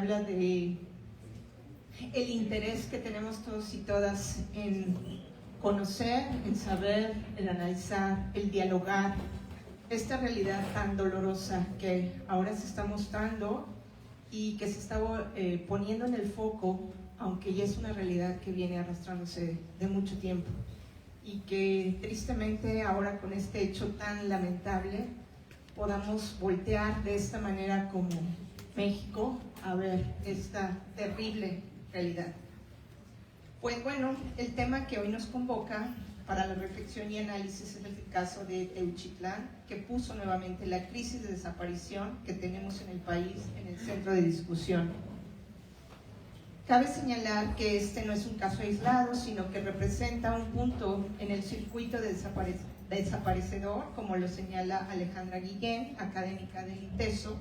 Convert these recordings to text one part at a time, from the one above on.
habla de el interés que tenemos todos y todas en conocer, en saber, en analizar, el dialogar esta realidad tan dolorosa que ahora se está mostrando y que se está poniendo en el foco, aunque ya es una realidad que viene arrastrándose de mucho tiempo y que tristemente ahora con este hecho tan lamentable podamos voltear de esta manera como México a ver esta terrible realidad. Pues bueno, el tema que hoy nos convoca para la reflexión y análisis es el caso de Teuchitlán, que puso nuevamente la crisis de desaparición que tenemos en el país en el centro de discusión. Cabe señalar que este no es un caso aislado, sino que representa un punto en el circuito de desaparecedor, como lo señala Alejandra Guillén, académica del ITESO,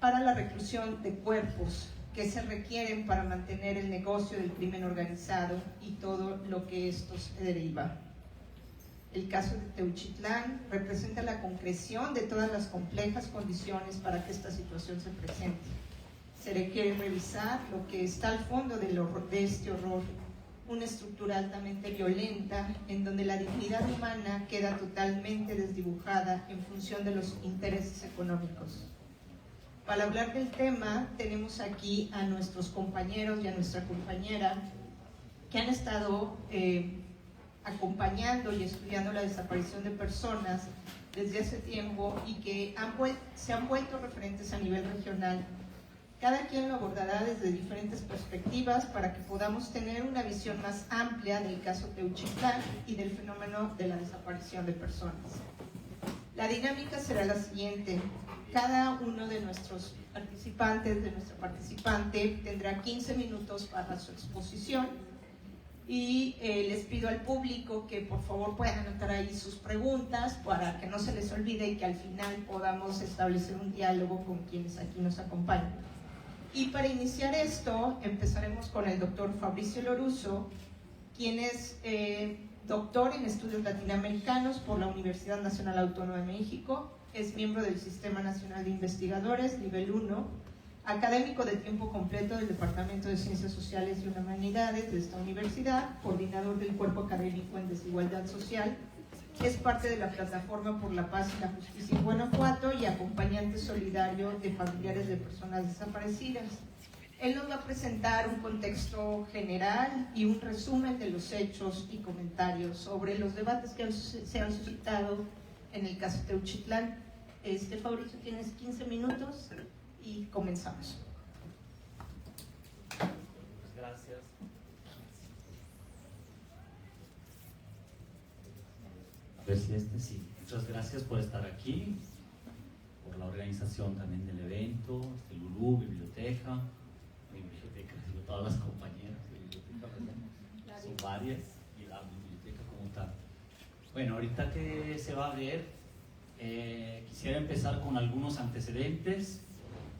para la reclusión de cuerpos que se requieren para mantener el negocio del crimen organizado y todo lo que esto se deriva. El caso de Teuchitlán representa la concreción de todas las complejas condiciones para que esta situación se presente. Se requiere revisar lo que está al fondo de este horror, una estructura altamente violenta en donde la dignidad humana queda totalmente desdibujada en función de los intereses económicos. Para hablar del tema tenemos aquí a nuestros compañeros y a nuestra compañera que han estado acompañando y estudiando la desaparición de personas desde hace tiempo y que se han vuelto referentes a nivel regional. Cada quien lo abordará desde diferentes perspectivas para que podamos tener una visión más amplia del caso Teuchitlán y del fenómeno de la desaparición de personas. La dinámica será la siguiente. Cada uno de nuestros participantes, de nuestra participante, tendrá 15 minutos para su exposición y les pido al público que por favor puedan anotar ahí sus preguntas para que no se les olvide y que al final podamos establecer un diálogo con quienes aquí nos acompañan. Y para iniciar esto, empezaremos con el doctor Fabricio Lorusso, quien es doctor en estudios latinoamericanos por la Universidad Nacional Autónoma de México, es miembro del Sistema Nacional de Investigadores, nivel 1, académico de tiempo completo del Departamento de Ciencias Sociales y Humanidades de esta universidad, coordinador del Cuerpo Académico en Desigualdad Social, es parte de la Plataforma por la Paz y la Justicia en Guanajuato y acompañante solidario de familiares de personas desaparecidas. Él nos va a presentar un contexto general y un resumen de los hechos y comentarios sobre los debates que se han suscitado en el caso Teuchitlán. Fabricio, tienes 15 minutos y comenzamos. Gracias. A ver si sí. Muchas gracias por estar aquí, por la organización también del evento, Lulú, biblioteca, digo, todas las compañeras de biblioteca, son varias, y la biblioteca como tal. Bueno, ahorita que se va a ver, quisiera empezar con algunos antecedentes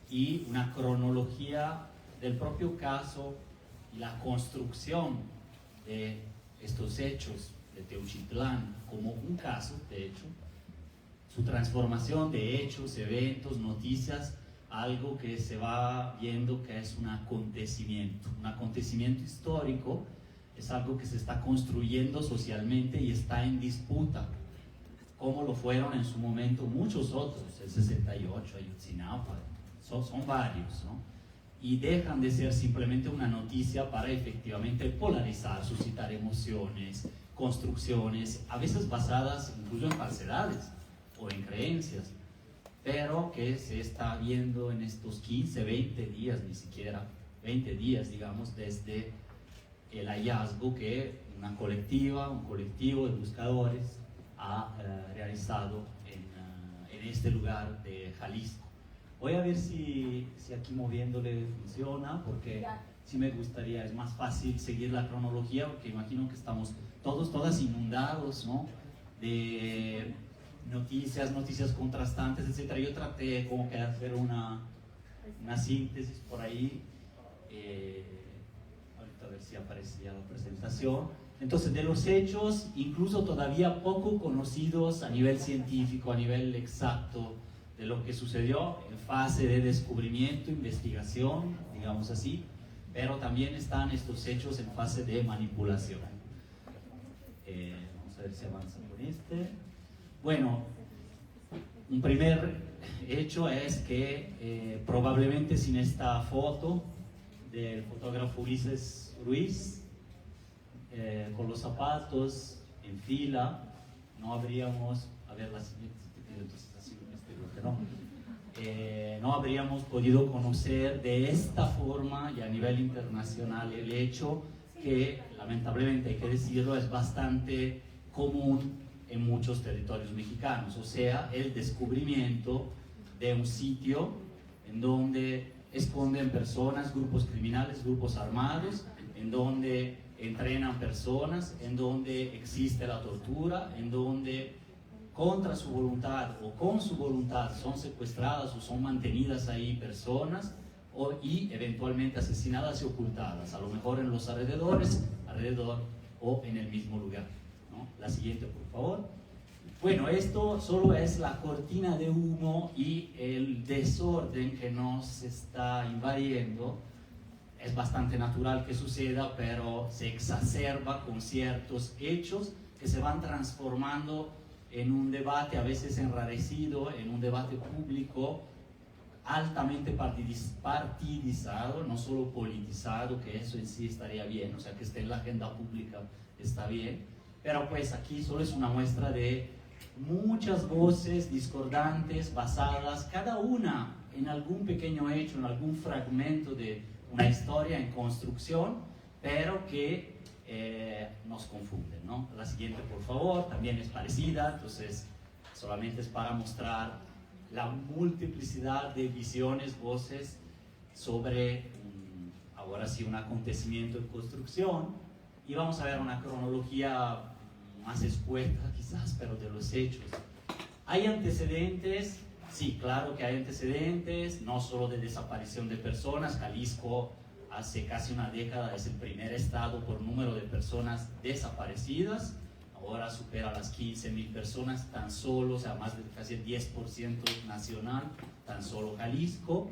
y una cronología del propio caso y la construcción de estos hechos de Teuchitlán como un caso, de hecho, su transformación de hechos, eventos, noticias, algo que se va viendo que es un acontecimiento histórico, es algo que se está construyendo socialmente y está en disputa, como lo fueron en su momento muchos otros, el 68, Ayotzinapa, son varios, ¿no? Y dejan de ser simplemente una noticia para efectivamente polarizar, suscitar emociones, construcciones, a veces basadas incluso en falsedades o en creencias, pero que se está viendo en estos 15, 20 días, ni siquiera 20 días, digamos, desde el hallazgo que un colectivo de buscadores ha realizado en este lugar de Jalisco. Voy a ver si aquí moviéndole funciona, porque sí me gustaría, es más fácil seguir la cronología, porque imagino que estamos todas inundados, ¿no?, de noticias contrastantes, etcétera. Yo traté como que de hacer una síntesis por ahí, ahorita a ver si aparecía la presentación. Entonces, de los hechos, incluso todavía poco conocidos a nivel científico, a nivel exacto, de lo que sucedió en fase de descubrimiento, investigación, digamos así, pero también están estos hechos en fase de manipulación. Vamos a ver si avanza con este. Bueno, un primer hecho es que probablemente sin esta foto del fotógrafo Ulises Ruiz, con los zapatos en fila, no habríamos, a ver la siguiente, entonces así en este bloque, no habríamos podido conocer de esta forma y a nivel internacional el hecho que, lamentablemente hay que decirlo, es bastante común en muchos territorios mexicanos, o sea, el descubrimiento de un sitio en donde esconden personas, grupos criminales, grupos armados, en donde entrenan personas, en donde existe la tortura, en donde contra su voluntad o con su voluntad son secuestradas o son mantenidas ahí personas y eventualmente asesinadas y ocultadas, a lo mejor en los alrededor o en el mismo lugar, ¿no? La siguiente, por favor. Bueno, esto solo es la cortina de humo y el desorden que nos está invadiendo. Es bastante natural que suceda, pero se exacerba con ciertos hechos que se van transformando en un debate a veces enrarecido, en un debate público altamente partidizado, no solo politizado, que eso en sí estaría bien, o sea, que esté en la agenda pública está bien, pero pues aquí solo es una muestra de muchas voces discordantes basadas, cada una en algún pequeño hecho, en algún fragmento de una historia en construcción, pero que nos confunden, ¿no? La siguiente, por favor, también es parecida, entonces solamente es para mostrar la multiplicidad de visiones, voces sobre, ahora sí, un acontecimiento en construcción, y vamos a ver una cronología más escueta quizás, pero de los hechos. ¿Hay antecedentes? Sí, claro que hay antecedentes, no solo de desaparición de personas. Jalisco hace casi una década es el primer estado por número de personas desaparecidas, ahora supera las 15,000 personas tan solo, o sea, más de casi el 10% nacional, tan solo Jalisco,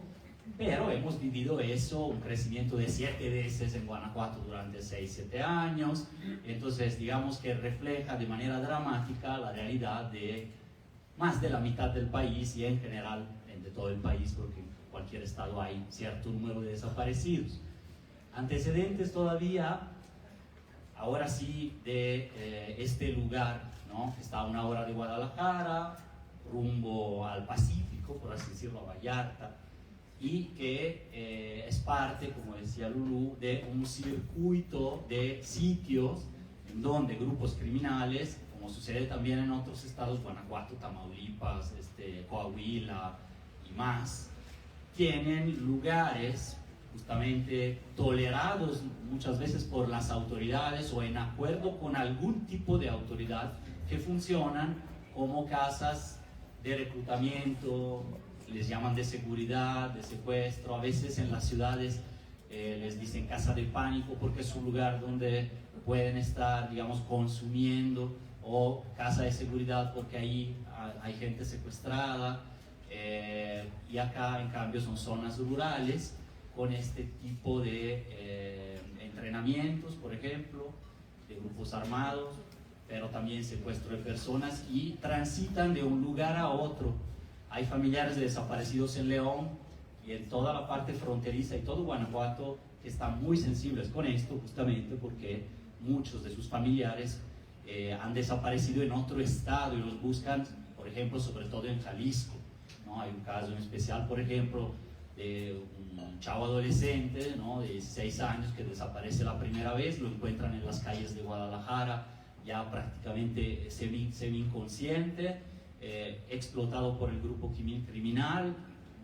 pero hemos vivido eso, un crecimiento de 7 veces en Guanajuato durante 6-7 años, entonces digamos que refleja de manera dramática la realidad de más de la mitad del país y en general de todo el país, porque en cualquier estado hay cierto número de desaparecidos. Antecedentes todavía, ahora sí, de este lugar, ¿no? Está a 1 hora de Guadalajara, rumbo al Pacífico, por así decirlo, a Vallarta, y que es parte, como decía Lulú, de un circuito de sitios en donde grupos criminales, como sucede también en otros estados, Guanajuato, Tamaulipas, Coahuila y más, tienen lugares justamente tolerados muchas veces por las autoridades o en acuerdo con algún tipo de autoridad, que funcionan como casas de reclutamiento, les llaman de seguridad, de secuestro. A veces en las ciudades les dicen casa de pánico porque es un lugar donde pueden estar, digamos, consumiendo, o casa de seguridad porque ahí hay gente secuestrada, y acá en cambio son zonas rurales con este tipo de entrenamientos, por ejemplo, de grupos armados, pero también secuestro de personas, y transitan de un lugar a otro. Hay familiares de desaparecidos en León y en toda la parte fronteriza y todo Guanajuato que están muy sensibles con esto, justamente porque muchos de sus familiares han desaparecido en otro estado y los buscan, por ejemplo, sobre todo en Jalisco, ¿no? Hay un caso en especial, por ejemplo, de un chavo adolescente, ¿no? De 16 años que desaparece la primera vez, lo encuentran en las calles de Guadalajara, ya prácticamente semi-inconsciente, explotado por el grupo criminal.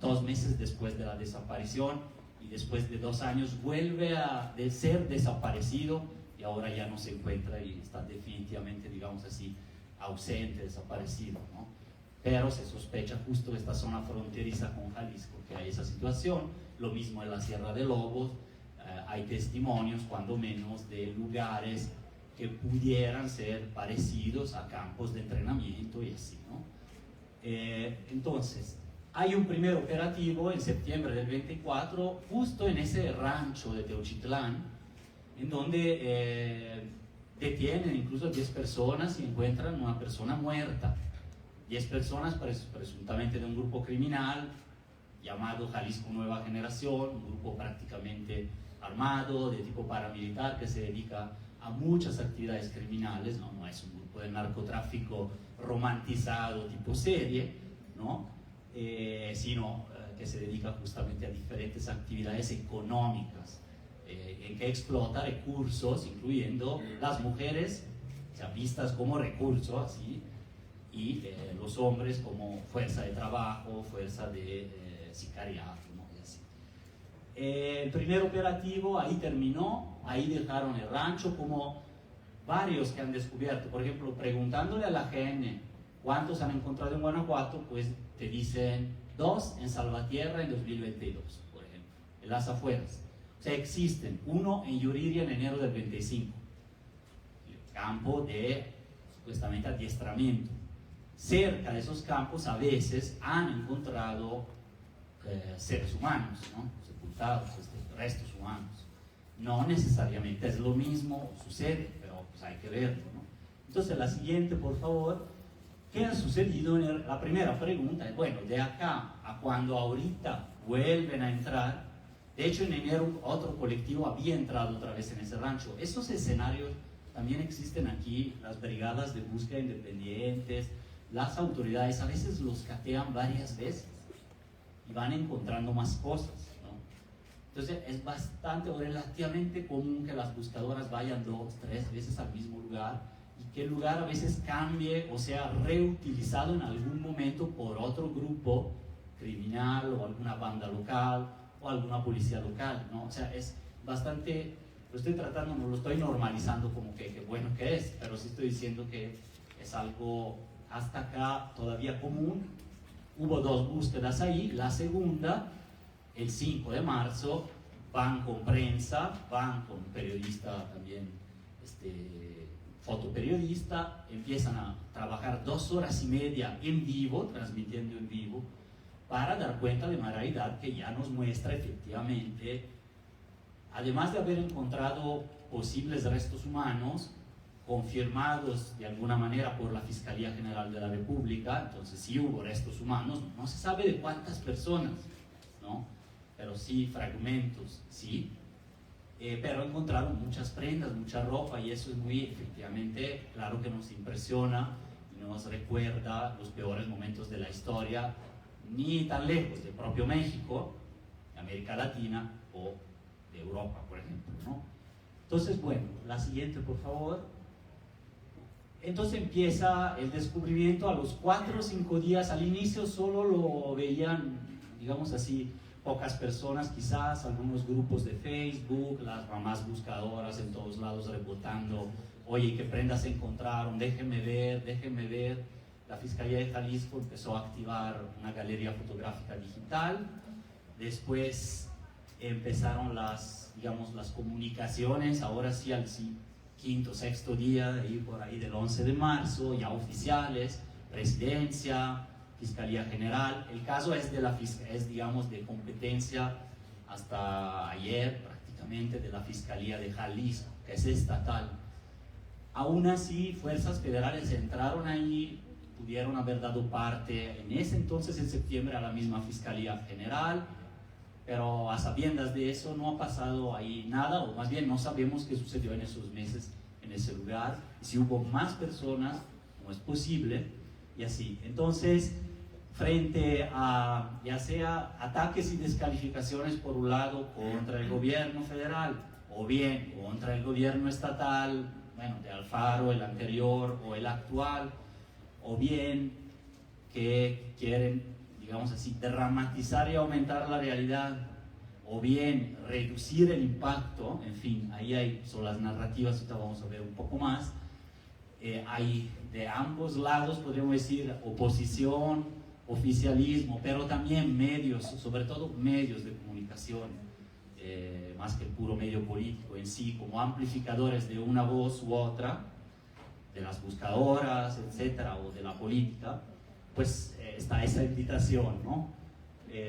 2 meses después de la desaparición y después de 2 años vuelve a ser desaparecido, y ahora ya no se encuentra y está definitivamente, digamos así, ausente, desaparecido, ¿no? Pero se sospecha justo de esta zona fronteriza con Jalisco que hay esa situación. Lo mismo en la Sierra de Lobos, hay testimonios, cuando menos, de lugares que pudieran ser parecidos a campos de entrenamiento y así, ¿no? Entonces, Hay un primer operativo en septiembre del 24, justo en ese rancho de Teuchitlán, en donde detienen incluso 10 personas y encuentran una persona muerta. 10 personas presuntamente de un grupo criminal llamado Jalisco Nueva Generación, un grupo prácticamente armado, de tipo paramilitar, que se dedica a muchas actividades criminales, no es un grupo de narcotráfico romantizado tipo serie, ¿no? Sino que se dedica justamente a diferentes actividades económicas, en que explota recursos, incluyendo las mujeres, o sea, vistas como recurso, así, y los hombres como fuerza de trabajo, fuerza de sicariato, ¿no? Y así. El primer operativo ahí terminó, ahí dejaron el rancho, como varios que han descubierto, por ejemplo, preguntándole a la GN cuántos han encontrado en Guanajuato, pues te dicen 2 en Salvatierra en 2022, por ejemplo, en las afueras. O sea, existen, 1 en Yuriria en enero del 25, el campo de supuestamente adiestramiento. Cerca de esos campos a veces han encontrado seres humanos, ¿no? Sepultados, restos humanos. No necesariamente es lo mismo, sucede, pero pues hay que verlo, ¿no? Entonces, la siguiente, por favor. ¿Qué ha sucedido? La primera pregunta es, bueno, de acá a cuando ahorita vuelven a entrar, de hecho en enero otro colectivo había entrado otra vez en ese rancho. Esos escenarios también existen aquí, las brigadas de búsqueda independientes, las autoridades a veces los catean varias veces y van encontrando más cosas, ¿no? Entonces es bastante o relativamente común que las buscadoras vayan 2, 3 veces al mismo lugar, y que el lugar a veces cambie o sea reutilizado en algún momento por otro grupo criminal o alguna banda local o alguna policía local, ¿no? O sea, es bastante, lo estoy tratando, no lo estoy normalizando como que bueno que es, pero sí estoy diciendo que es algo hasta acá todavía común. Hubo 2 búsquedas ahí, la segunda, el 5 de marzo, van con prensa, van con periodista también, fotoperiodista, empiezan a trabajar 2 horas y media en vivo, transmitiendo en vivo, para dar cuenta de una realidad que ya nos muestra efectivamente, además de haber encontrado posibles restos humanos, confirmados de alguna manera por la Fiscalía General de la República, entonces sí hubo restos humanos, no se sabe de cuántas personas, ¿no? Pero sí fragmentos, sí. Pero encontraron muchas prendas, mucha ropa, y eso es muy, efectivamente, claro que nos impresiona y nos recuerda los peores momentos de la historia, ni tan lejos del propio México, de América Latina o de Europa, por ejemplo, ¿no? Entonces, bueno, la siguiente, por favor. Entonces empieza el descubrimiento a los 4 o 5 días. Al inicio solo lo veían, digamos así, pocas personas, quizás algunos grupos de Facebook, las mamás buscadoras en todos lados rebotando, oye, ¿qué prendas encontraron? Déjenme ver, déjenme ver. La Fiscalía de Jalisco empezó a activar una galería fotográfica digital. Después empezaron las comunicaciones, ahora sí al quinto, sexto día, de ahí por ahí del 11 de marzo, ya oficiales, Presidencia, Fiscalía General. El caso es digamos, de competencia hasta ayer prácticamente de la Fiscalía de Jalisco, que es estatal. Aún así, fuerzas federales entraron ahí, pudieron haber dado parte en ese entonces, en septiembre, a la misma Fiscalía General, pero a sabiendas de eso no ha pasado ahí nada, o más bien no sabemos qué sucedió en esos meses en ese lugar, si hubo más personas, no es posible, y así. Entonces, frente a ya sea ataques y descalificaciones por un lado contra el gobierno federal o bien contra el gobierno estatal, bueno, de Alfaro, el anterior o el actual, o bien que quieren, digamos así, dramatizar y aumentar la realidad, o bien reducir el impacto, en fin, ahí son las narrativas, ahorita vamos a ver un poco más. Hay de ambos lados, podríamos decir, oposición, oficialismo, pero también medios, sobre todo medios de comunicación, más que el puro medio político en sí, como amplificadores de una voz u otra, de las buscadoras, etcétera, o de la política, pues está esa invitación, ¿no?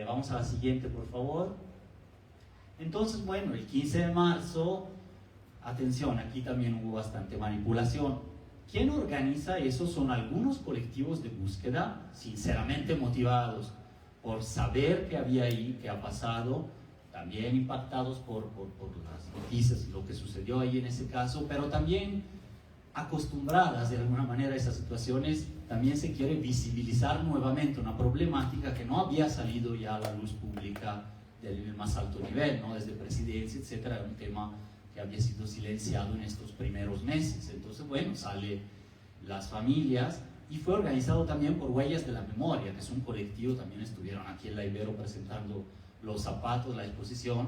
Vamos a la siguiente, por favor. Entonces, bueno, el 15 de marzo, atención, aquí también hubo bastante manipulación. ¿Quién organiza eso? Son algunos colectivos de búsqueda, sinceramente motivados por saber qué había ahí, qué ha pasado, también impactados por las noticias y lo que sucedió ahí en ese caso, pero también acostumbradas de alguna manera a esas situaciones. También se quiere visibilizar nuevamente una problemática que no había salido ya a la luz pública del más alto nivel, ¿no? Desde presidencia, etcétera. Era un tema que había sido silenciado en estos primeros meses. Entonces, bueno, sale las familias, y fue organizado también por Huellas de la Memoria, que es un colectivo, también estuvieron aquí en la Ibero presentando los zapatos, la exposición,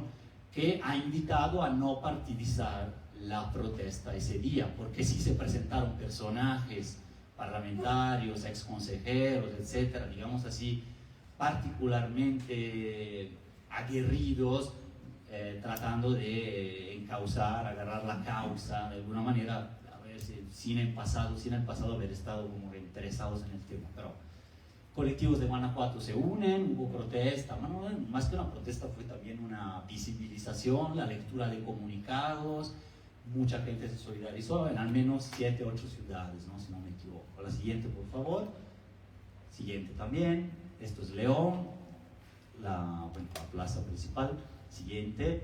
que ha invitado a no partidizar la protesta ese día, porque sí se presentaron personajes parlamentarios, exconsejeros, etcétera, digamos así, particularmente aguerridos, tratando de encauzar, agarrar la causa de alguna manera, a ver, sin el pasado haber estado como interesados en el tema. Pero colectivos de Guanajuato se unen, hubo protesta, bueno, más que una protesta fue también una visibilización, la lectura de comunicados, mucha gente se solidarizó en al menos 7 u 8 ciudades, ¿no? Si no me equivoco. La siguiente, por favor. Siguiente también, esto es León, la plaza principal. Siguiente.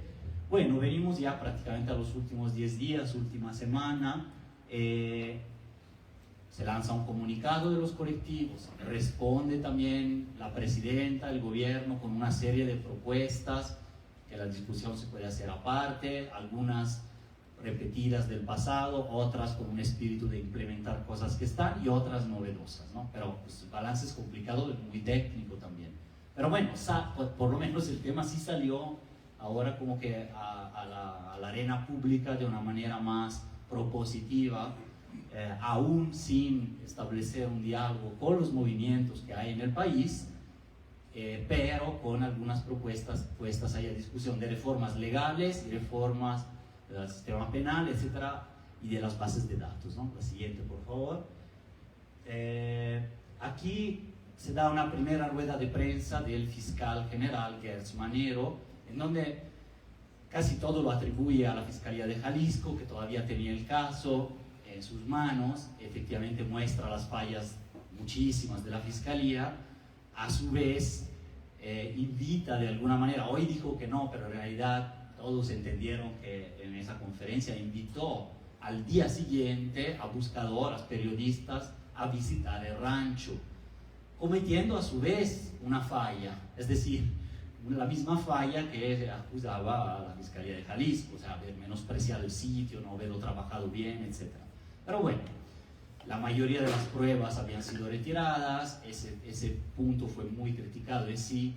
Bueno, venimos ya prácticamente a los últimos 10 días, última semana. Se lanza un comunicado de los colectivos, responde también la presidenta, el gobierno, con una serie de propuestas, que la discusión se puede hacer aparte, algunas repetidas del pasado, otras con un espíritu de implementar cosas que están y otras novedosas, ¿no? Pero pues, el balance es complicado, es muy técnico también. Pero bueno, por lo menos el tema sí salió ahora como que a la arena pública de una manera más propositiva, aún sin establecer un diálogo con los movimientos que hay en el país, pero con algunas propuestas puestas ahí a discusión de reformas legales y reformas del sistema penal, etcétera, y de las bases de datos, ¿no? La siguiente, por favor. Aquí se da una primera rueda de prensa del fiscal general Gertz Manero, en donde casi todo lo atribuye a la Fiscalía de Jalisco, que todavía tenía el caso en sus manos. Efectivamente muestra las fallas muchísimas de la Fiscalía. A su vez invita de alguna manera, hoy dijo que no, pero en realidad todos entendieron que en esa conferencia invitó al día siguiente a buscadoras, periodistas, a visitar el rancho, cometiendo a su vez una falla, es decir, la misma falla que acusaba a la Fiscalía de Jalisco, o sea, haber menospreciado el sitio, no haberlo trabajado bien, etc. Pero bueno, la mayoría de las pruebas habían sido retiradas, ese punto fue muy criticado en sí,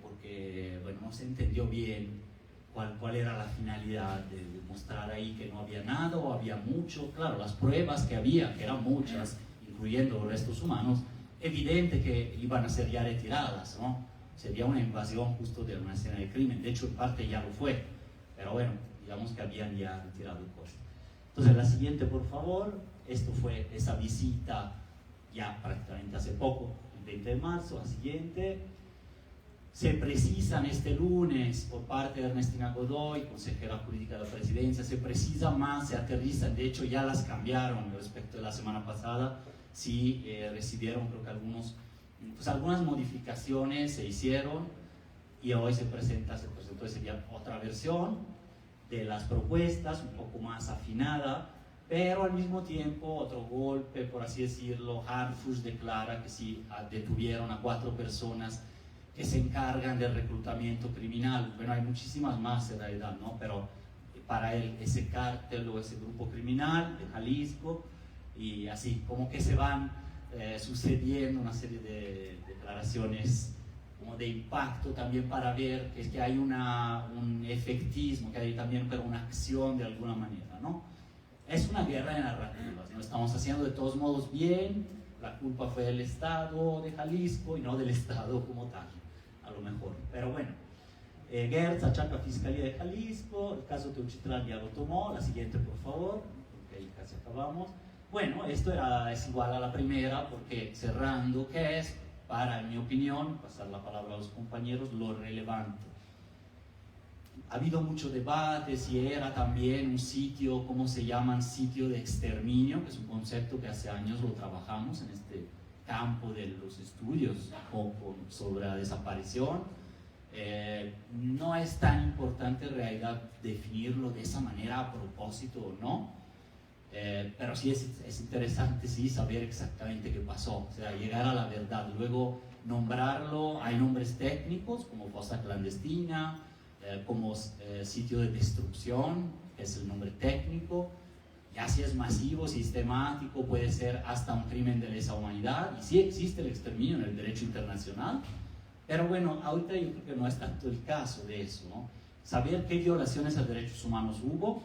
porque bueno, no se entendió bien cuál era la finalidad de mostrar ahí que no había nada o había mucho. Claro, las pruebas que había, que eran muchas, incluyendo los restos humanos, evidente que iban a ser ya retiradas, ¿no? Sería una invasión justo de una escena de crimen. De hecho, en parte ya lo fue, pero bueno, digamos que habían ya retirado el coche. Entonces, la siguiente, por favor. Esto fue esa visita ya prácticamente hace poco, el 20 de marzo. La siguiente. Se precisan este lunes por parte de Ernestina Godoy, consejera jurídica de la presidencia, se precisa más, se aterrizan, de hecho ya las cambiaron respecto de la semana pasada, sí recibieron creo que algunas modificaciones se hicieron y hoy se presentó ese día otra versión de las propuestas, un poco más afinada, pero al mismo tiempo otro golpe, por así decirlo. Harfush declara que sí detuvieron a 4 personas que se encargan del reclutamiento criminal. Bueno, hay muchísimas más en realidad, ¿no? Pero para él, ese cártel o ese grupo criminal de Jalisco, y así, como que se van sucediendo una serie de declaraciones como de impacto también para ver que es que hay un efectismo, que hay también pero una acción de alguna manera, ¿no? Es una guerra de narrativas, ¿no? Estamos haciendo de todos modos bien, la culpa fue del Estado de Jalisco y no del Estado como tal, a lo mejor. Pero bueno, Gertz achaca a Fiscalía de Jalisco, el caso Teuchitlán ya lo tomó. La siguiente, por favor, porque ahí casi acabamos. Bueno, esto es igual a la primera, porque cerrando, ¿qué es? para, en mi opinión, pasar la palabra a los compañeros, lo relevante. Ha habido mucho debate si era también un sitio, ¿cómo se llaman? Sitio de exterminio, que es un concepto que hace años lo trabajamos en este campo de los estudios sobre la desaparición. No es tan importante en realidad definirlo de esa manera a propósito o no, pero sí es interesante sí saber exactamente qué pasó, o sea, llegar a la verdad, luego nombrarlo. Hay nombres técnicos como fosa clandestina, como sitio de destrucción, que es el nombre técnico. Ya si es masivo, sistemático, puede ser hasta un crimen de lesa humanidad, y sí existe el exterminio en el derecho internacional, pero bueno, ahorita yo creo que no es tanto el caso de eso, ¿no? Saber qué violaciones a derechos humanos hubo,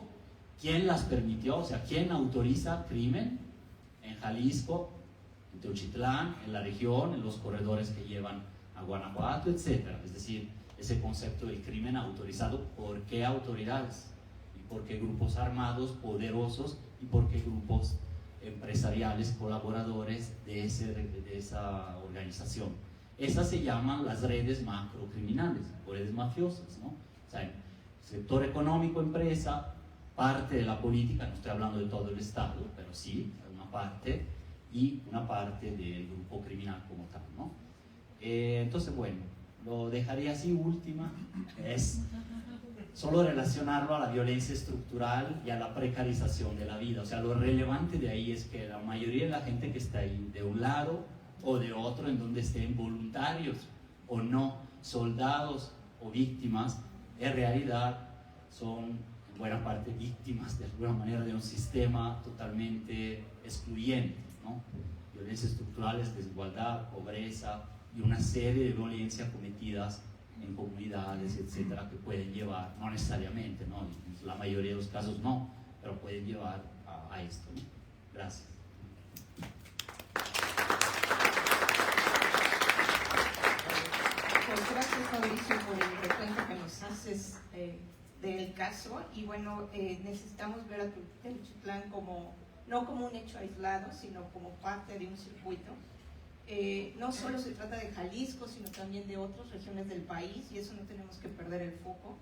quién las permitió, o sea, quién autoriza crimen en Jalisco, en Teochitlán, en la región, en los corredores que llevan a Guanajuato, etc. Es decir, ese concepto del crimen autorizado, ¿por qué autoridades? ¿Y por qué grupos armados poderosos? ¿Y por qué grupos empresariales colaboradores de esa organización? Esas se llaman las redes macrocriminales, o redes mafiosas, ¿no? O sea, sector económico, empresa, parte de la política, no estoy hablando de todo el Estado, pero sí, una parte, y una parte del grupo criminal como tal, ¿no? Entonces, bueno, lo dejaría así. Última, es solo relacionarlo a la violencia estructural y a la precarización de la vida. O sea, lo relevante de ahí es que la mayoría de la gente que está ahí, de un lado o de otro, en donde estén voluntarios o no, soldados o víctimas, en realidad son en buena parte víctimas de alguna manera de un sistema totalmente excluyente, ¿no? Violencias estructurales, desigualdad, pobreza y una serie de violencias cometidas en comunidades, etcétera, que pueden llevar, no necesariamente, ¿no? En la mayoría de los casos no, pero pueden llevar a esto, ¿no? Gracias. Pues gracias, Mauricio, por el recuento que nos haces del caso. Y bueno, necesitamos ver a Teochitlán no como un hecho aislado, sino como parte de un circuito. No solo se trata de Jalisco, sino también de otras regiones del país, y eso no tenemos que perder el foco.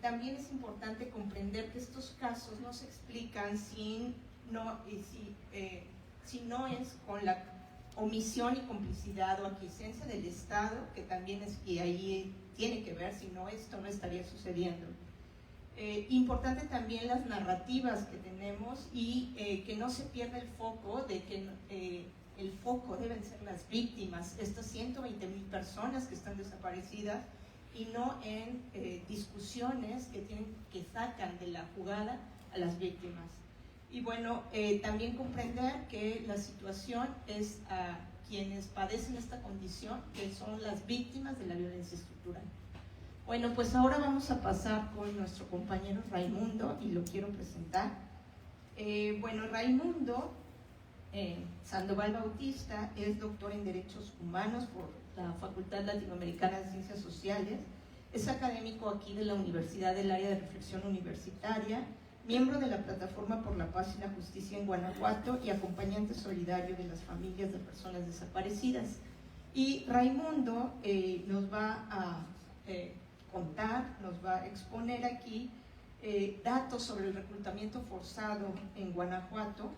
También es importante comprender que estos casos no se explican si no es con la omisión y complicidad o aquiescencia del Estado, que también es, y ahí tiene que ver, si no, esto no estaría sucediendo. Importante también las narrativas que tenemos y que no se pierda el foco de que el foco deben ser las víctimas, estas 120,000 personas que están desaparecidas, y no en discusiones que sacan de la jugada a las víctimas. Y bueno, también comprender que la situación es a quienes padecen esta condición, que son las víctimas de la violencia estructural. Bueno, pues ahora vamos a pasar con nuestro compañero Raimundo, y lo quiero presentar. Bueno, Raimundo Sandoval Bautista es doctor en Derechos Humanos por la Facultad Latinoamericana de Ciencias Sociales, es académico aquí de la Universidad del Área de Reflexión Universitaria, miembro de la Plataforma por la Paz y la Justicia en Guanajuato y acompañante solidario de las familias de personas desaparecidas. Y Raimundo nos va a contar, nos va a exponer aquí datos sobre el reclutamiento forzado en Guanajuato,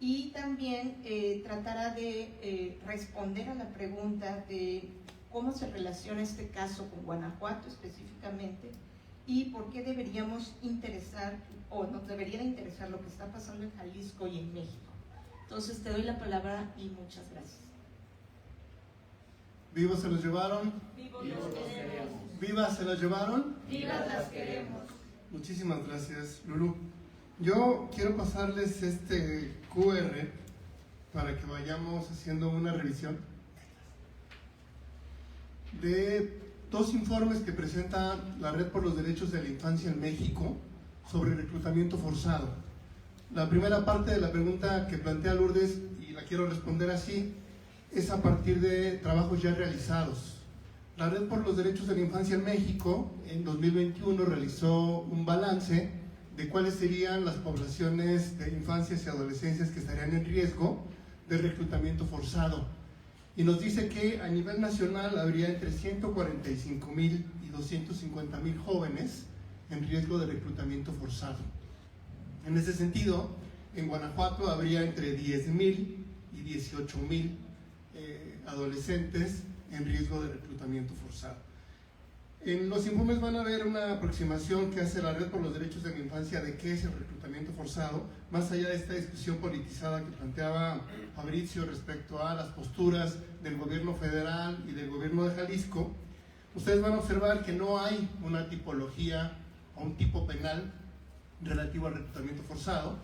y también tratará de responder a la pregunta de cómo se relaciona este caso con Guanajuato específicamente, y por qué deberíamos interesar, o nos debería de interesar, lo que está pasando en Jalisco y en México. Entonces te doy la palabra y muchas gracias. ¿Vivos se los llevaron? Vivos los queremos. ¿Vivas se las llevaron? Vivas las queremos. Muchísimas gracias, Lulú. Yo quiero pasarles este QR para que vayamos haciendo una revisión de dos informes que presenta la Red por los Derechos de la Infancia en México sobre reclutamiento forzado. La primera parte de la pregunta que plantea Lourdes, y la quiero responder así, es a partir de trabajos ya realizados. La Red por los Derechos de la Infancia en México en 2021 realizó un balance de cuáles serían las poblaciones de infancias y adolescencias que estarían en riesgo de reclutamiento forzado. y nos dice que a nivel nacional habría entre 145,000 y 250,000 jóvenes en riesgo de reclutamiento forzado. En ese sentido, en Guanajuato habría entre 10,000 y 18,000 adolescentes en riesgo de reclutamiento forzado. En los informes van a ver una aproximación que hace la Red por los Derechos de la Infancia de qué es el reclutamiento forzado, más allá de esta discusión politizada que planteaba Fabricio respecto a las posturas del gobierno federal y del gobierno de Jalisco. Ustedes van a observar que no hay una tipología o un tipo penal relativo al reclutamiento forzado.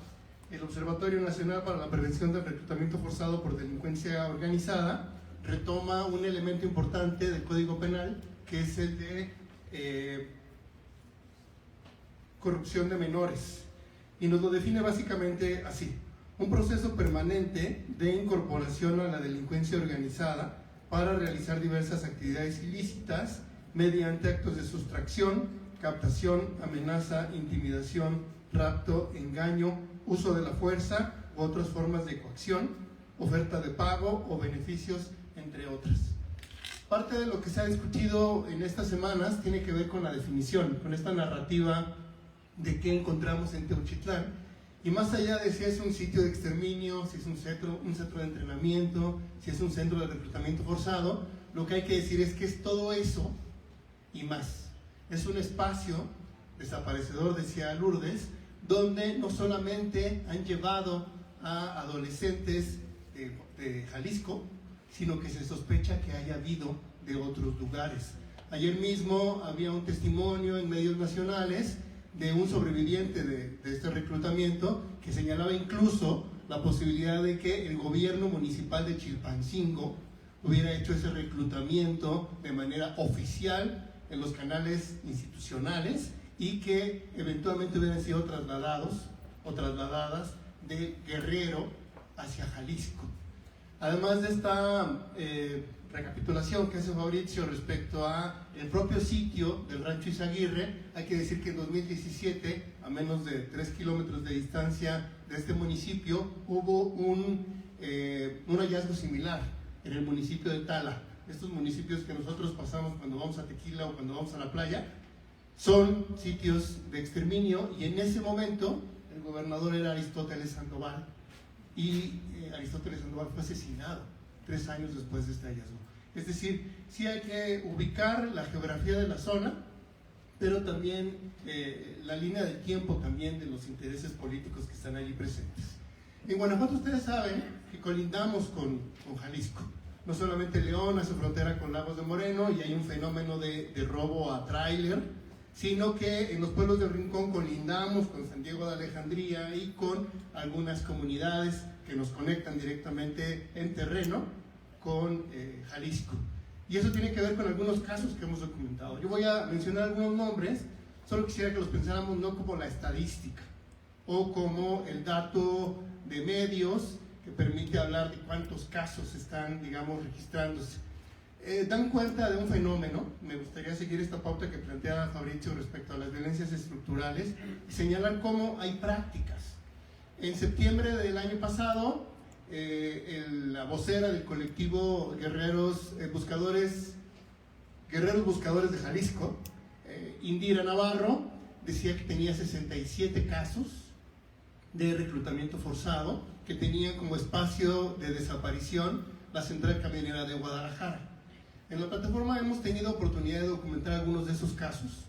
El Observatorio Nacional para la Prevención del Reclutamiento Forzado por Delincuencia Organizada retoma un elemento importante del Código Penal, que es el de corrupción de menores, y nos lo define básicamente así: un proceso permanente de incorporación a la delincuencia organizada para realizar diversas actividades ilícitas mediante actos de sustracción, captación, amenaza, intimidación, rapto, engaño, uso de la fuerza u otras formas de coacción, oferta de pago o beneficios, entre otras. Parte de lo que se ha discutido en estas semanas tiene que ver con la definición, con esta narrativa de qué encontramos en Teuchitlán, y más allá de si es un sitio de exterminio, si es un centro de entrenamiento, si es un centro de reclutamiento forzado, lo que hay que decir es que es todo eso y más. Es un espacio desaparecedor, decía Lourdes, donde no solamente han llevado a adolescentes de Jalisco, sino que se sospecha que haya habido de otros lugares. Ayer mismo había un testimonio en medios nacionales de un sobreviviente de este reclutamiento que señalaba incluso la posibilidad de que el gobierno municipal de Chilpancingo hubiera hecho ese reclutamiento de manera oficial en los canales institucionales y que eventualmente hubieran sido trasladados o trasladadas de Guerrero hacia Jalisco. Además de esta recapitulación que hace Fabricio respecto a el propio sitio del Rancho Izaguirre, hay que decir que en 2017, a menos de 3 kilómetros de distancia de este municipio, hubo un hallazgo similar en el municipio de Tala. Estos municipios que nosotros pasamos cuando vamos a Tequila o cuando vamos a la playa son sitios de exterminio, y en ese momento el gobernador era Aristóteles Sandoval, y Aristóteles Sandoval fue asesinado 3 años después de este hallazgo. Es decir, sí hay que ubicar la geografía de la zona, pero también la línea del tiempo también de los intereses políticos que están allí presentes. En Guanajuato ustedes saben que colindamos con Jalisco. No solamente León hace frontera con Lagos de Moreno y hay un fenómeno de robo a tráiler, sino que en los pueblos del Rincón colindamos con San Diego de Alejandría y con algunas comunidades que nos conectan directamente en terreno con Jalisco. Y eso tiene que ver con algunos casos que hemos documentado. Yo voy a mencionar algunos nombres, solo quisiera que los pensáramos no como la estadística o como el dato de medios que permite hablar de cuántos casos están, digamos, registrándose. Dan cuenta de un fenómeno. Me gustaría seguir esta pauta que plantea Fabricio respecto a las violencias estructurales y señalar cómo hay prácticas. En septiembre del año pasado, la vocera del colectivo Guerreros Buscadores de Jalisco, Indira Navarro, decía que tenía 67 casos de reclutamiento forzado, que tenían como espacio de desaparición la central camionera de Guadalajara. En la plataforma hemos tenido oportunidad de documentar algunos de esos casos,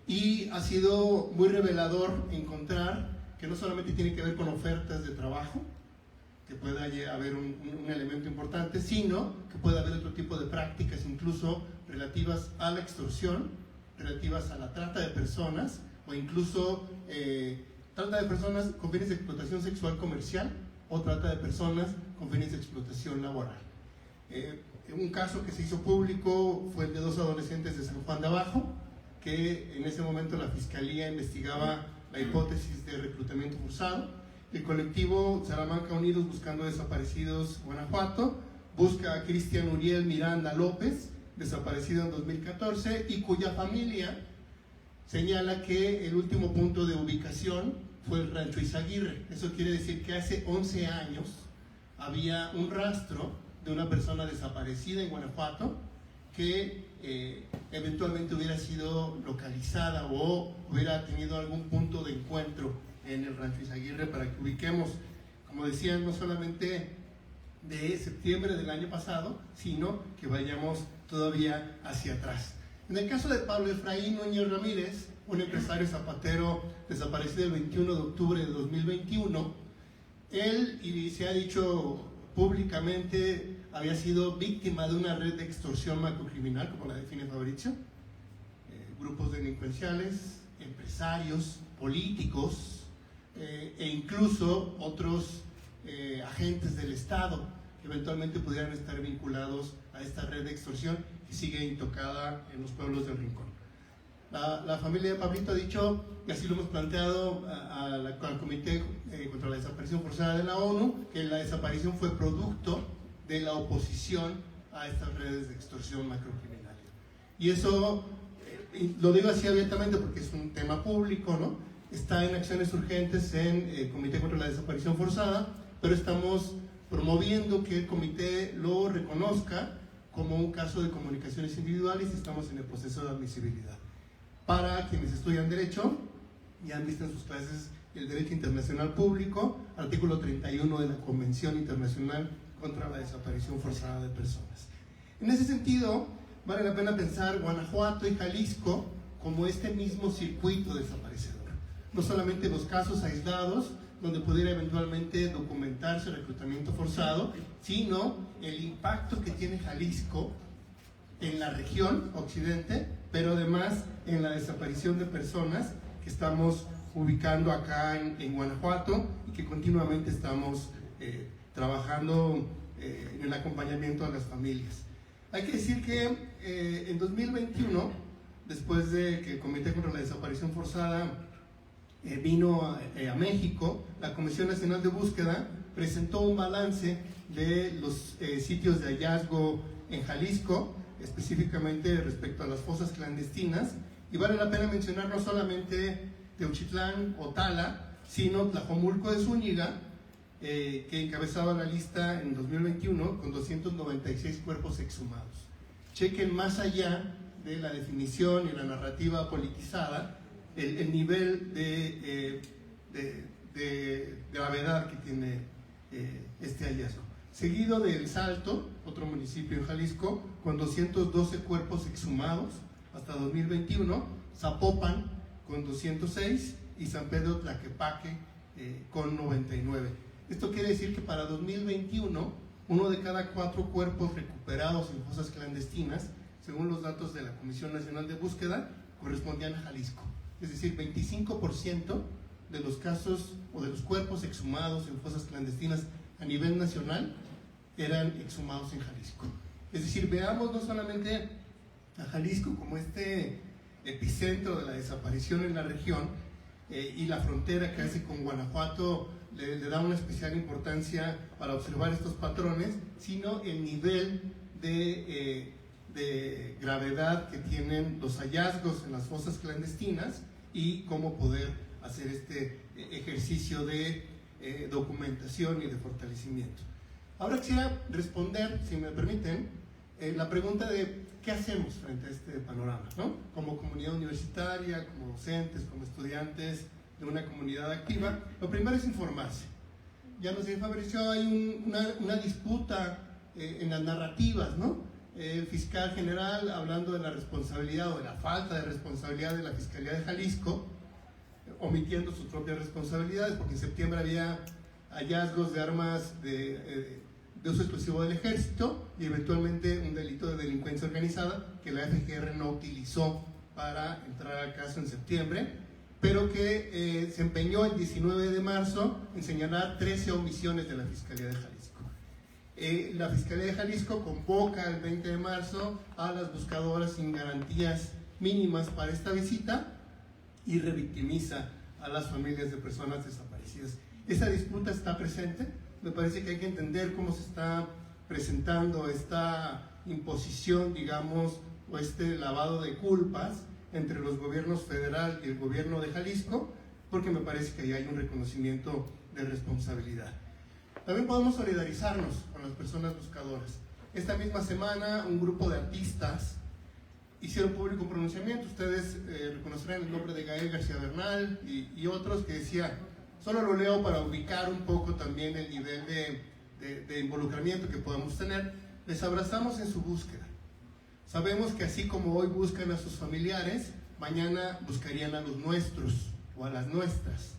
y ha sido muy revelador encontrar que no solamente tiene que ver con ofertas de trabajo, que pueda haber un elemento importante, sino que puede haber otro tipo de prácticas, incluso relativas a la extorsión, relativas a la trata de personas, o incluso trata de personas con fines de explotación sexual comercial, o trata de personas con fines de explotación laboral. Un caso que se hizo público fue el de 2 adolescentes de San Juan de Abajo, que en ese momento la Fiscalía investigaba la hipótesis de reclutamiento forzado. El colectivo Salamanca Unidos Buscando Desaparecidos Guanajuato busca a Cristian Uriel Miranda López, desaparecido en 2014, y cuya familia señala que el último punto de ubicación fue el Rancho Izaguirre. Eso quiere decir que hace 11 años había un rastro de una persona desaparecida en Guanajuato que eventualmente hubiera sido localizada o hubiera tenido algún punto de encuentro en el Rancho Izaguirre, para que ubiquemos, como decía, no solamente de septiembre del año pasado, sino que vayamos todavía hacia atrás. En el caso de Pablo Efraín Núñez Ramírez, un empresario zapatero desaparecido el 21 de octubre de 2021, él, y se ha dicho públicamente, había sido víctima de una red de extorsión macrocriminal, como la define Fabrizio, grupos delincuenciales, empresarios, políticos, e incluso otros agentes del Estado que eventualmente pudieran estar vinculados a esta red de extorsión que sigue intocada en los pueblos del Rincón. La familia de Pablito ha dicho, y así lo hemos planteado al Comité contra la Desaparición Forzada de la ONU, que la desaparición fue producto de la oposición a estas redes de extorsión macrocriminal. Y eso, lo digo así abiertamente porque es un tema público, ¿no? Está en acciones urgentes en el Comité contra la Desaparición Forzada, pero estamos promoviendo que el comité lo reconozca como un caso de comunicaciones individuales y estamos en el proceso de admisibilidad. Para quienes estudian Derecho y han visto en sus clases el Derecho Internacional Público, artículo 31 de la Convención Internacional contra la Desaparición Forzada de Personas. En ese sentido, vale la pena pensar Guanajuato y Jalisco como este mismo circuito desaparecedor. No solamente los casos aislados, donde pudiera eventualmente documentarse reclutamiento forzado, sino el impacto que tiene Jalisco en la región occidente, pero además en la desaparición de personas que estamos ubicando acá en Guanajuato y que continuamente estamos trabajando en el acompañamiento a las familias. Hay que decir que en 2021, después de que el Comité contra la Desaparición Forzada vino a México, la Comisión Nacional de Búsqueda presentó un balance de los sitios de hallazgo en Jalisco, específicamente respecto a las fosas clandestinas, y vale la pena mencionar no solamente Teuchitlán o Tala, sino Tlajomulco de Zúñiga, que encabezaba la lista en 2021 con 296 cuerpos exhumados. Chequen más allá de la definición y la narrativa politizada el nivel de gravedad que tiene este hallazgo. Seguido de El Salto, otro municipio en Jalisco, con 212 cuerpos exhumados hasta 2021, Zapopan con 206 y San Pedro Tlaquepaque con 99. Esto quiere decir que para 2021, 1 de cada 4 cuerpos recuperados en fosas clandestinas, según los datos de la Comisión Nacional de Búsqueda, correspondían a Jalisco. Es decir, 25% de los casos o de los cuerpos exhumados en fosas clandestinas a nivel nacional eran exhumados en Jalisco. Es decir, veamos no solamente a Jalisco como este epicentro de la desaparición en la región y la frontera que hace con Guanajuato le da una especial importancia para observar estos patrones, sino el nivel de gravedad que tienen los hallazgos en las fosas clandestinas y cómo poder hacer este ejercicio de documentación y de fortalecimiento. Ahora quisiera responder, si me permiten, la pregunta de qué hacemos frente a este panorama, ¿no? Como comunidad universitaria, como docentes, como estudiantes de una comunidad activa. Lo primero es informarse. Ya nos dice Fabricio, hay una disputa en las narrativas, ¿no? El fiscal general hablando de la responsabilidad o de la falta de responsabilidad de la Fiscalía de Jalisco, omitiendo sus propias responsabilidades, porque en septiembre había hallazgos de armas de uso exclusivo del ejército y eventualmente un delito de delincuencia organizada que la FGR no utilizó para entrar al caso en septiembre, pero que se empeñó el 19 de marzo en señalar 13 omisiones de la Fiscalía de Jalisco. La Fiscalía de Jalisco convoca el 20 de marzo a las buscadoras sin garantías mínimas para esta visita y revictimiza a las familias de personas desaparecidas. Esa disputa está presente. Me parece que hay que entender cómo se está presentando esta imposición, digamos, o este lavado de culpas entre los gobiernos federal y el gobierno de Jalisco, porque me parece que ahí hay un reconocimiento de responsabilidad. También podemos solidarizarnos con las personas buscadoras. Esta misma semana un grupo de artistas hicieron público un pronunciamiento. Ustedes reconocerán el nombre de Gael García Bernal y otros, que decía, solo lo leo para ubicar un poco también el nivel de involucramiento que podemos tener. Les abrazamos en su búsqueda. Sabemos que así como hoy buscan a sus familiares, mañana buscarían a los nuestros o a las nuestras,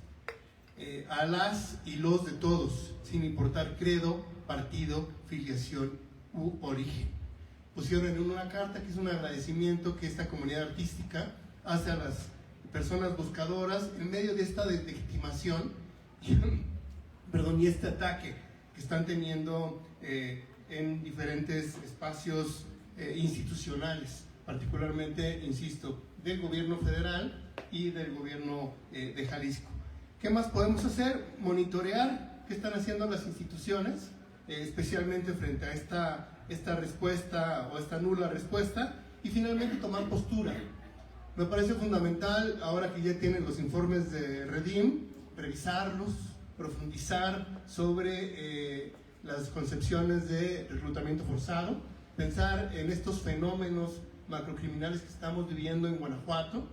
a las y los de todos, sin importar credo, partido, filiación u origen. Pusieron en una carta que es un agradecimiento que esta comunidad artística hace a las personas buscadoras en medio de esta deslegitimación y este ataque que están teniendo en diferentes espacios institucionales, particularmente, insisto, del gobierno federal y del gobierno de Jalisco. ¿Qué más podemos hacer? Monitorear qué están haciendo las instituciones, especialmente frente a esta respuesta o esta nula respuesta, y finalmente tomar postura. Me parece fundamental, ahora que ya tienen los informes de Redim, revisarlos, profundizar sobre las concepciones de reclutamiento forzado, pensar en estos fenómenos macrocriminales que estamos viviendo en Guanajuato,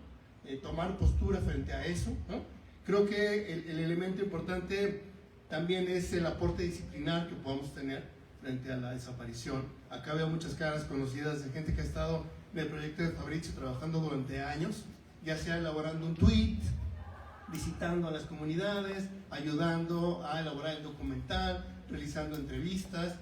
tomar postura frente a eso, ¿no? Creo que el elemento importante también es el aporte disciplinar que podamos tener frente a la desaparición. Acá veo muchas caras conocidas de gente que ha estado en el proyecto de Fabrizio trabajando durante años, ya sea elaborando un tweet, visitando a las comunidades, ayudando a elaborar el documental, realizando entrevistas,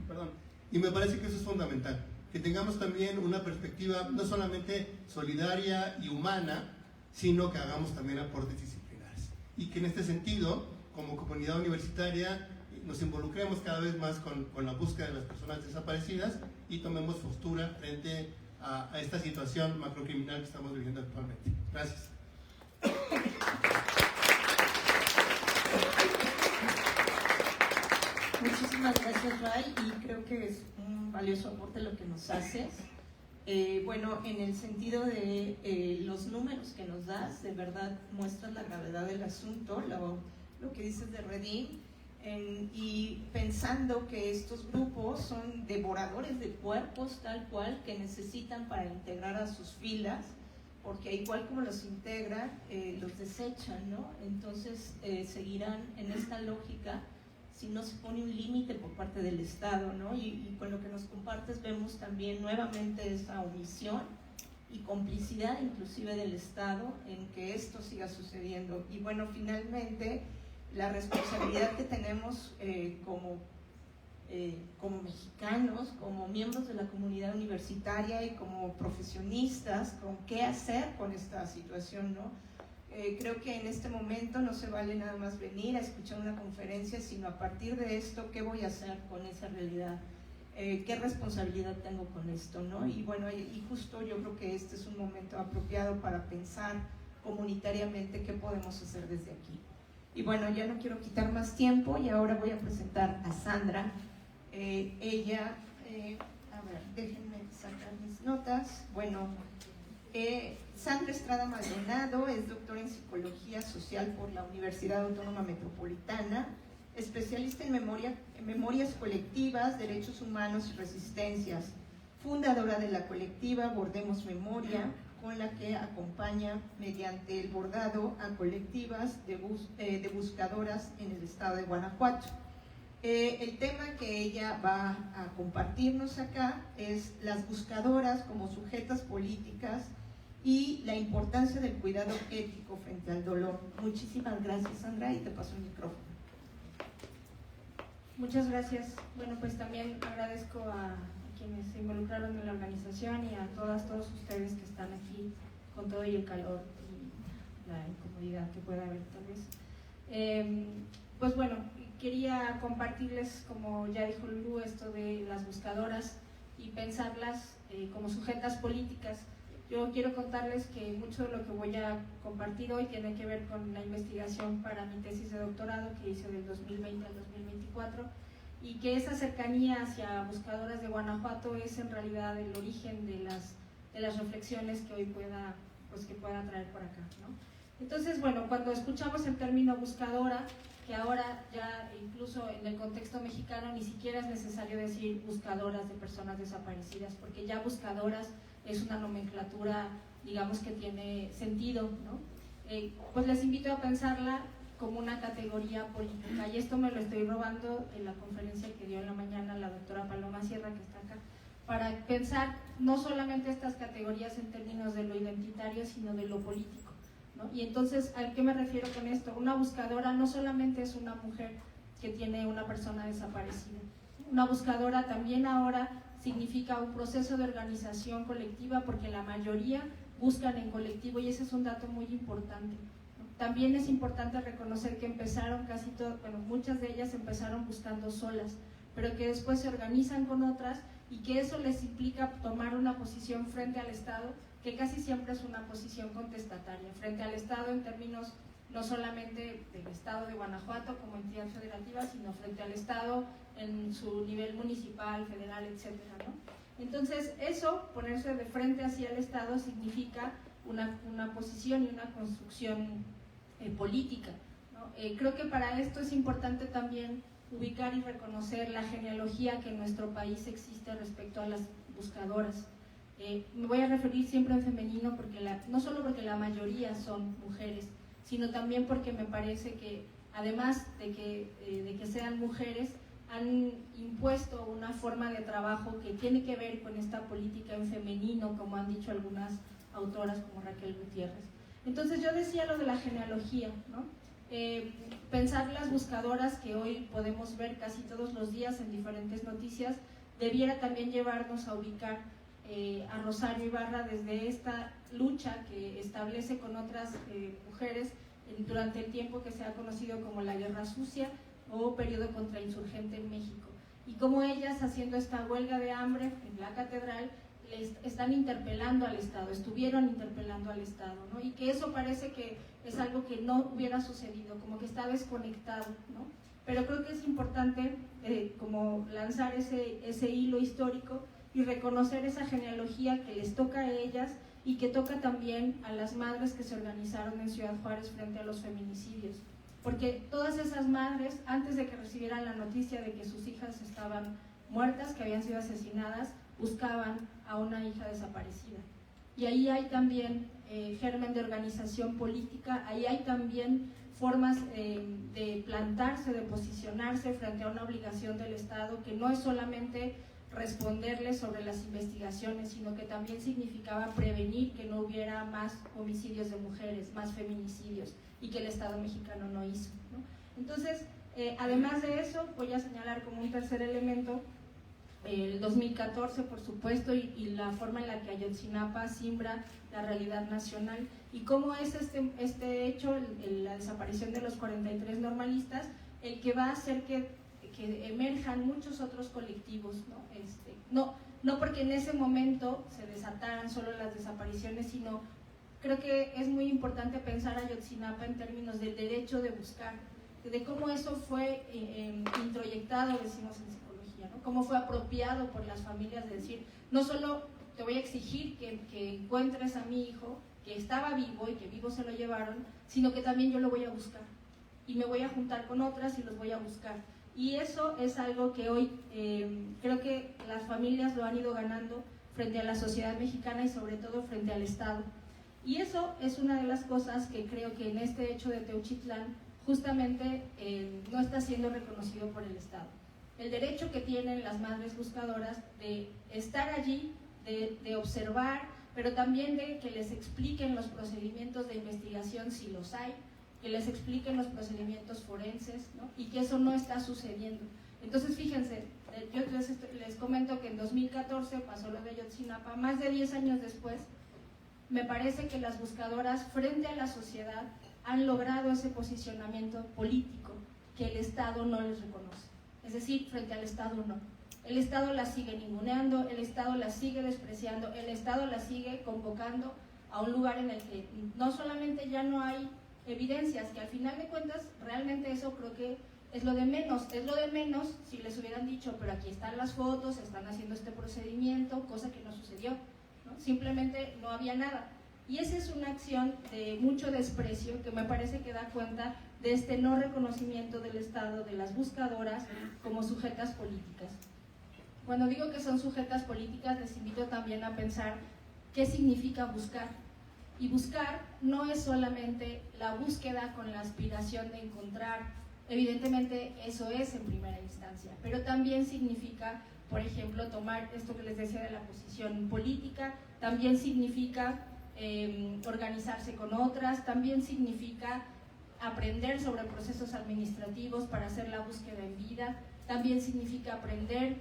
perdón. Y me parece que eso es fundamental, que tengamos también una perspectiva no solamente solidaria y humana, sino que hagamos también aportes disciplinares. Y que en este sentido, como comunidad universitaria, nos involucremos cada vez más con la búsqueda de las personas desaparecidas y tomemos postura frente a esta situación macrocriminal que estamos viviendo actualmente. Gracias. Muchísimas gracias, Ray, y creo que es un valioso aporte lo que nos haces. Bueno, en el sentido de los números que nos das, de verdad muestras la gravedad del asunto, lo que dices de Redim, y pensando que estos grupos son devoradores de cuerpos tal cual, que necesitan para integrar a sus filas, porque igual como los integran, los desechan, ¿no? Entonces seguirán en esta lógica si no se pone un límite por parte del Estado, ¿no? Y con lo que nos compartes vemos también nuevamente esa omisión y complicidad inclusive del Estado en que esto siga sucediendo. Y bueno, finalmente la responsabilidad que tenemos como mexicanos, como miembros de la comunidad universitaria y como profesionistas, con qué hacer con esta situación, ¿no? Creo que en este momento no se vale nada más venir a escuchar una conferencia, sino a partir de esto, ¿qué voy a hacer con esa realidad? ¿Qué responsabilidad tengo con esto, ¿no? Y bueno, y justo yo creo que este es un momento apropiado para pensar comunitariamente qué podemos hacer desde aquí. Y bueno, ya no quiero quitar más tiempo y ahora voy a presentar a Sandra. Ella, a ver, déjenme sacar mis notas. Bueno, Sandra Estrada Maldonado es doctora en Psicología Social por la Universidad Autónoma Metropolitana, especialista en memorias colectivas, derechos humanos y resistencias, fundadora de la colectiva Bordemos Memoria, con la que acompaña mediante el bordado a colectivas de buscadoras en el estado de Guanajuato. El tema que ella va a compartirnos acá es las buscadoras como sujetas políticas y la importancia del cuidado ético frente al dolor. Muchísimas gracias, Sandra, y te paso el micrófono. Muchas gracias. Bueno, pues también agradezco a quienes se involucraron en la organización y a todos ustedes que están aquí con todo y el calor y la incomodidad que pueda haber tal vez. Pues bueno, quería compartirles, como ya dijo Lulú, esto de las buscadoras y pensarlas como sujetas políticas. Yo quiero contarles que mucho de lo que voy a compartir hoy tiene que ver con la investigación para mi tesis de doctorado que hice del 2020 al 2024 y que esa cercanía hacia buscadoras de Guanajuato es en realidad el origen de las reflexiones que hoy pueda traer por acá, ¿no? Entonces, bueno, cuando escuchamos el término buscadora, que ahora ya incluso en el contexto mexicano ni siquiera es necesario decir buscadoras de personas desaparecidas, porque ya buscadoras es una nomenclatura, digamos, que tiene sentido, ¿no? Pues les invito a pensarla como una categoría política, y esto me lo estoy robando en la conferencia que dio en la mañana la doctora Paloma Sierra, que está acá, para pensar no solamente estas categorías en términos de lo identitario, sino de lo político, ¿no? Y entonces, ¿a qué me refiero con esto? Una buscadora no solamente es una mujer que tiene una persona desaparecida. Una buscadora también ahora significa un proceso de organización colectiva, porque la mayoría buscan en colectivo, y ese es un dato muy importante. También es importante reconocer que empezaron casi todas, bueno, muchas de ellas empezaron buscando solas, pero que después se organizan con otras, y que eso les implica tomar una posición frente al Estado, que casi siempre es una posición contestataria, frente al Estado en términos no solamente del Estado de Guanajuato como entidad federativa, sino frente al Estado en su nivel municipal, federal, etcétera, ¿no? Entonces, eso, ponerse de frente hacia el Estado, significa una posición y una construcción política, ¿no? Creo que para esto es importante también ubicar y reconocer la genealogía que en nuestro país existe respecto a las buscadoras. Me voy a referir siempre en femenino, porque no solo porque la mayoría son mujeres, sino también porque me parece que, además de que sean mujeres, han impuesto una forma de trabajo que tiene que ver con esta política en femenino, como han dicho algunas autoras como Raquel Gutiérrez. Entonces yo decía lo de la genealogía, ¿no? Pensar las buscadoras que hoy podemos ver casi todos los días en diferentes noticias, debiera también llevarnos a ubicar a Rosario Ibarra desde esta lucha que establece con otras mujeres durante el tiempo que se ha conocido como la Guerra Sucia o periodo contrainsurgente en México, y cómo ellas, haciendo esta huelga de hambre en la catedral, están interpelando al Estado, estuvieron interpelando al Estado, ¿no? Y que eso parece que es algo que no hubiera sucedido, como que está desconectado, ¿no? Pero creo que es importante como lanzar ese hilo histórico y reconocer esa genealogía que les toca a ellas y que toca también a las madres que se organizaron en Ciudad Juárez frente a los feminicidios. Porque todas esas madres, antes de que recibieran la noticia de que sus hijas estaban muertas, que habían sido asesinadas, buscaban a una hija desaparecida. Y ahí hay también germen de organización política, ahí hay también formas de plantarse, de posicionarse frente a una obligación del Estado, que no es solamente responderle sobre las investigaciones, sino que también significaba prevenir que no hubiera más homicidios de mujeres, más feminicidios, y que el Estado mexicano no hizo, ¿no? Entonces, además de eso, voy a señalar como un tercer elemento el 2014, por supuesto, y la forma en la que Ayotzinapa simbra la realidad nacional, y cómo es este hecho, la desaparición de los 43 normalistas, el que va a hacer que emerjan muchos otros colectivos, ¿no? No porque en ese momento se desataran solo las desapariciones, sino creo que es muy importante pensar a Ayotzinapa en términos del derecho de buscar, de cómo eso fue introyectado, decimos en psicología, ¿no? Cómo fue apropiado por las familias, de decir, no solo te voy a exigir que encuentres a mi hijo, que estaba vivo y que vivo se lo llevaron, sino que también yo lo voy a buscar, y me voy a juntar con otras y los voy a buscar. Y eso es algo que hoy creo que las familias lo han ido ganando frente a la sociedad mexicana y sobre todo frente al Estado. Y eso es una de las cosas que creo que en este hecho de Teuchitlán justamente no está siendo reconocido por el Estado. El derecho que tienen las madres buscadoras de estar allí, de observar, pero también de que les expliquen los procedimientos de investigación si los hay, que les expliquen los procedimientos forenses, ¿no? Y que eso no está sucediendo. Entonces, fíjense, yo les comento que en 2014 pasó lo de Ayotzinapa, más de 10 años después, me parece que las buscadoras frente a la sociedad han logrado ese posicionamiento político que el Estado no les reconoce. Es decir, frente al Estado no. El Estado las sigue ninguneando, el Estado las sigue despreciando, el Estado las sigue convocando a un lugar en el que no solamente ya no hay evidencias, que al final de cuentas realmente eso creo que es lo de menos si les hubieran dicho, pero aquí están las fotos, están haciendo este procedimiento, cosa que no sucedió, ¿no? Simplemente no había nada. Y esa es una acción de mucho desprecio que me parece que da cuenta de este no reconocimiento del Estado de las buscadoras como sujetas políticas. Cuando digo que son sujetas políticas, les invito también a pensar qué significa buscar. Y buscar no es solamente la búsqueda con la aspiración de encontrar, evidentemente eso es en primera instancia, pero también significa, por ejemplo, tomar esto que les decía de la posición política, también significa organizarse con otras, también significa aprender sobre procesos administrativos para hacer la búsqueda en vida, también significa aprender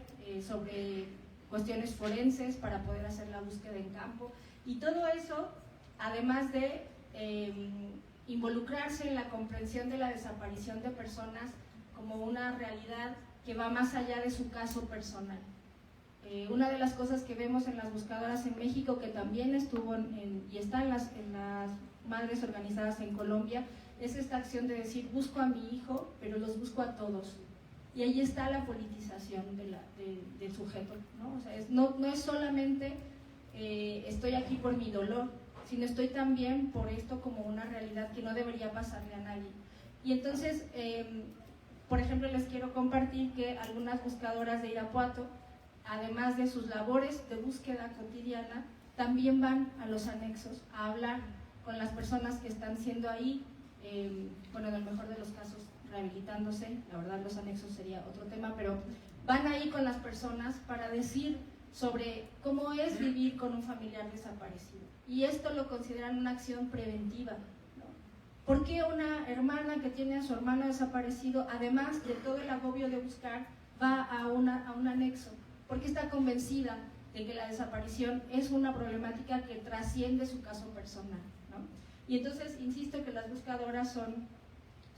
sobre cuestiones forenses para poder hacer la búsqueda en campo, y todo eso, además de involucrarse en la comprensión de la desaparición de personas como una realidad que va más allá de su caso personal. Una de las cosas que vemos en las buscadoras en México, que también estuvo y está en las madres organizadas en Colombia, es esta acción de decir, busco a mi hijo, pero los busco a todos. Y ahí está la politización del sujeto, ¿no? O sea, no es solamente estoy aquí por mi dolor, sino estoy también por esto como una realidad que no debería pasarle a nadie. Y entonces, por ejemplo, les quiero compartir que algunas buscadoras de Irapuato, además de sus labores de búsqueda cotidiana, también van a los anexos a hablar con las personas que están siendo ahí, bueno, en el mejor de los casos, rehabilitándose. La verdad, los anexos sería otro tema, pero van ahí con las personas para decir sobre cómo es vivir con un familiar desaparecido. Y esto lo consideran una acción preventiva, ¿no? ¿Por qué una hermana que tiene a su hermano desaparecido, además de todo el agobio de buscar, va a un anexo? Porque está convencida de que la desaparición es una problemática que trasciende su caso personal, ¿no? Y entonces, insisto que las buscadoras son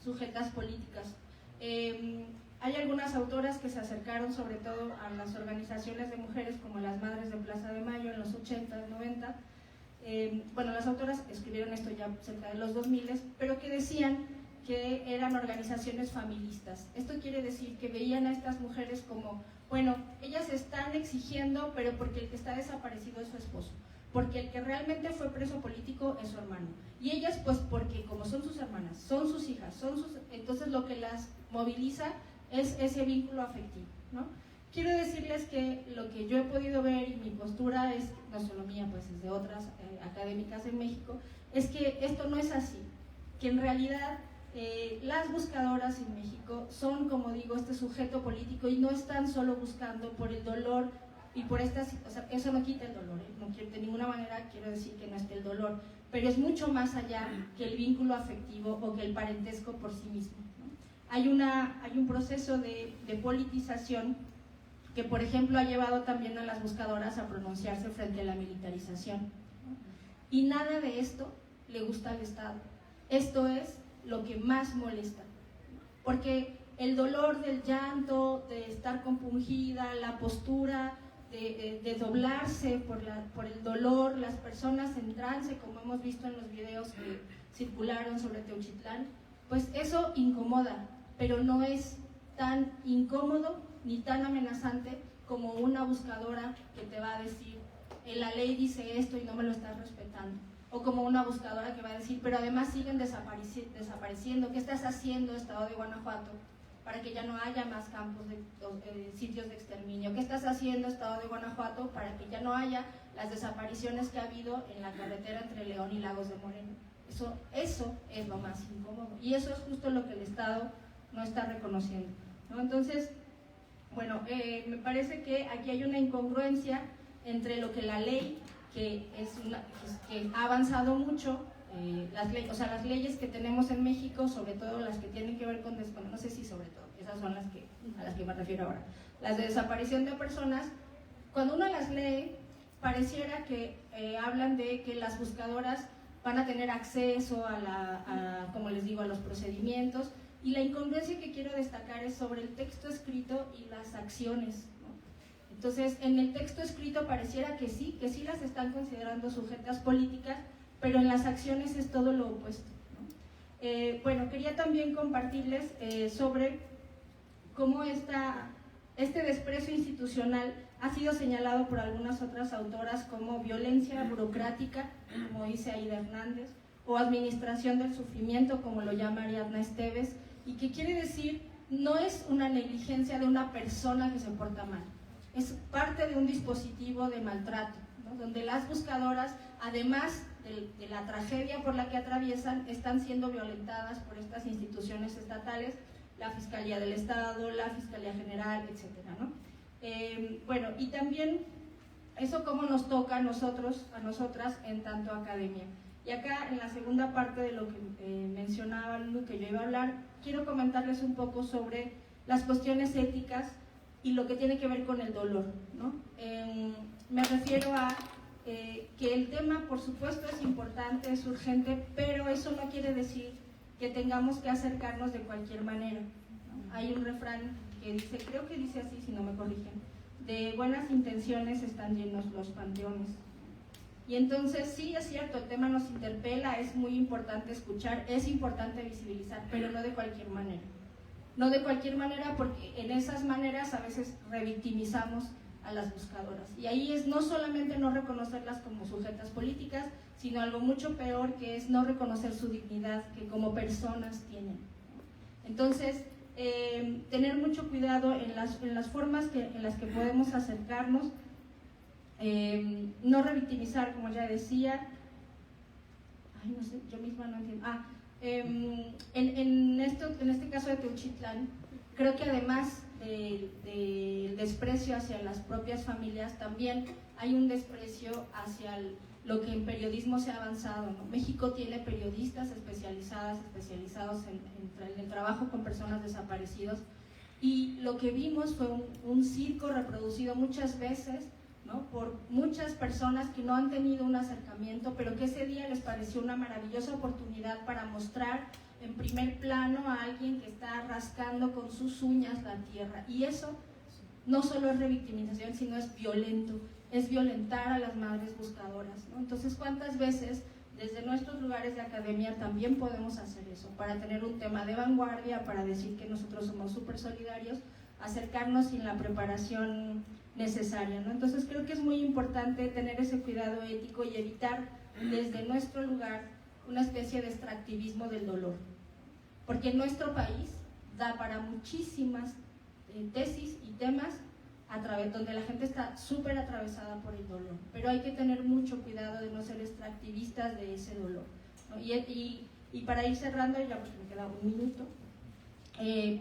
sujetas políticas. Hay algunas autoras que se acercaron sobre todo a las organizaciones de mujeres como las Madres de Plaza de Mayo en los 80, 90. Bueno, las autoras escribieron esto ya cerca de los 2000, pero que decían que eran organizaciones familistas. Esto quiere decir que veían a estas mujeres como, bueno, ellas están exigiendo, pero porque el que está desaparecido es su esposo, porque el que realmente fue preso político es su hermano, y ellas pues porque como son sus hermanas, son sus hijas, entonces lo que las moviliza es ese vínculo afectivo, ¿no? Quiero decirles que lo que yo he podido ver, y mi postura es, no solo mía, pues es de otras académicas en México, es que esto no es así, que en realidad las buscadoras en México son, como digo, este sujeto político, y no están solo buscando por el dolor y por estas, o sea, eso no quita el dolor, no quiero, de ninguna manera quiero decir que no esté el dolor, pero es mucho más allá que el vínculo afectivo o que el parentesco por sí mismo, ¿no? Hay un proceso de politización que, por ejemplo, ha llevado también a las buscadoras a pronunciarse frente a la militarización, ¿no? Y nada de esto le gusta al Estado. Esto es lo que más molesta, porque el dolor del llanto, de estar compungida, la postura de doblarse por el dolor, las personas en trance, como hemos visto en los videos que circularon sobre Teuchitlán, pues eso incomoda, pero no es tan incómodo ni tan amenazante como una buscadora que te va a decir, la ley dice esto y no me lo estás respetando, o como una buscadora que va a decir, pero además siguen desapareciendo, ¿qué estás haciendo, Estado de Guanajuato, para que ya no haya más campos de sitios de exterminio? ¿Qué estás haciendo, Estado de Guanajuato, para que ya no haya las desapariciones que ha habido en la carretera entre León y Lagos de Moreno? Eso es lo más incómodo, y eso es justo lo que el Estado no está reconociendo, ¿no? Entonces, bueno, me parece que aquí hay una incongruencia entre lo que la ley, que ha avanzado mucho, las leyes que tenemos en México, sobre todo las que tienen que ver con, bueno, no sé si sobre todo, esas son a las que me refiero ahora, las de desaparición de personas. Cuando uno las lee, pareciera que hablan de que las buscadoras van a tener acceso como les digo, a los procedimientos, y la incongruencia que quiero destacar es sobre el texto escrito y las acciones, ¿no? Entonces, en el texto escrito pareciera que sí las están considerando sujetas políticas, pero en las acciones es todo lo opuesto, ¿no? Bueno, quería también compartirles sobre cómo este desprecio institucional ha sido señalado por algunas otras autoras como violencia burocrática, como dice Aida Hernández, o administración del sufrimiento, como lo llama Ariadna Esteves, y que quiere decir, no es una negligencia de una persona que se porta mal, es parte de un dispositivo de maltrato, ¿no? Donde las buscadoras, además de la tragedia por la que atraviesan, están siendo violentadas por estas instituciones estatales, la Fiscalía del Estado, la Fiscalía General, etcétera, ¿no? Bueno, y también eso cómo nos toca a nosotros, a nosotras, en tanto academia. Y acá, en la segunda parte de lo que mencionaba Lulu, que yo iba a hablar, quiero comentarles un poco sobre las cuestiones éticas y lo que tiene que ver con el dolor, ¿no? Me refiero a que el tema, por supuesto, es importante, es urgente, pero eso no quiere decir que tengamos que acercarnos de cualquier manera, ¿no? Hay un refrán que dice, creo que dice así, si no me corrigen, de buenas intenciones están llenos los panteones. Y entonces sí, es cierto, el tema nos interpela, es muy importante escuchar, es importante visibilizar, pero no de cualquier manera. No de cualquier manera, porque en esas maneras a veces revictimizamos a las buscadoras. Y ahí es no solamente no reconocerlas como sujetas políticas, sino algo mucho peor, que es no reconocer su dignidad que como personas tienen. Entonces, tener mucho cuidado en las formas en las que podemos acercarnos, no revictimizar, como ya decía. Ay, no sé, yo misma no entiendo. En este caso de Teuchitlán, creo que además del desprecio hacia las propias familias, también hay un desprecio hacia lo que en periodismo se ha avanzado, ¿no? México tiene periodistas especializados en el trabajo con personas desaparecidas, y lo que vimos fue un circo reproducido muchas veces, ¿no? Por muchas personas que no han tenido un acercamiento, pero que ese día les pareció una maravillosa oportunidad para mostrar en primer plano a alguien que está rascando con sus uñas la tierra. Y eso no solo es revictimización, sino es violento, es violentar a las madres buscadoras, ¿no? Entonces, ¿cuántas veces desde nuestros lugares de academia también podemos hacer eso? Para tener un tema de vanguardia, para decir que nosotros somos súper solidarios, acercarnos sin la preparación necesaria, ¿no? Entonces, creo que es muy importante tener ese cuidado ético y evitar desde nuestro lugar una especie de extractivismo del dolor, porque nuestro país da para muchísimas tesis y temas donde la gente está súper atravesada por el dolor, pero hay que tener mucho cuidado de no ser extractivistas de ese dolor, ¿no? Y para ir cerrando, ya porque me queda un minuto,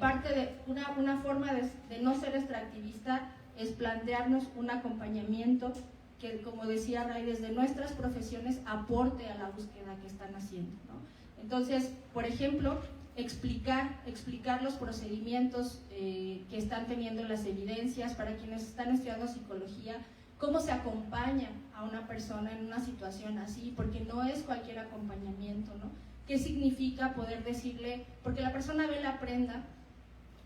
parte de una forma de no ser extractivista es plantearnos un acompañamiento que, como decía Ray, desde nuestras profesiones aporte a la búsqueda que están haciendo, ¿no? Entonces, por ejemplo, explicar los procedimientos que están teniendo las evidencias para quienes están estudiando psicología, cómo se acompaña a una persona en una situación así, porque no es cualquier acompañamiento, ¿no? ¿Qué significa poder decirle? Porque la persona ve la prenda,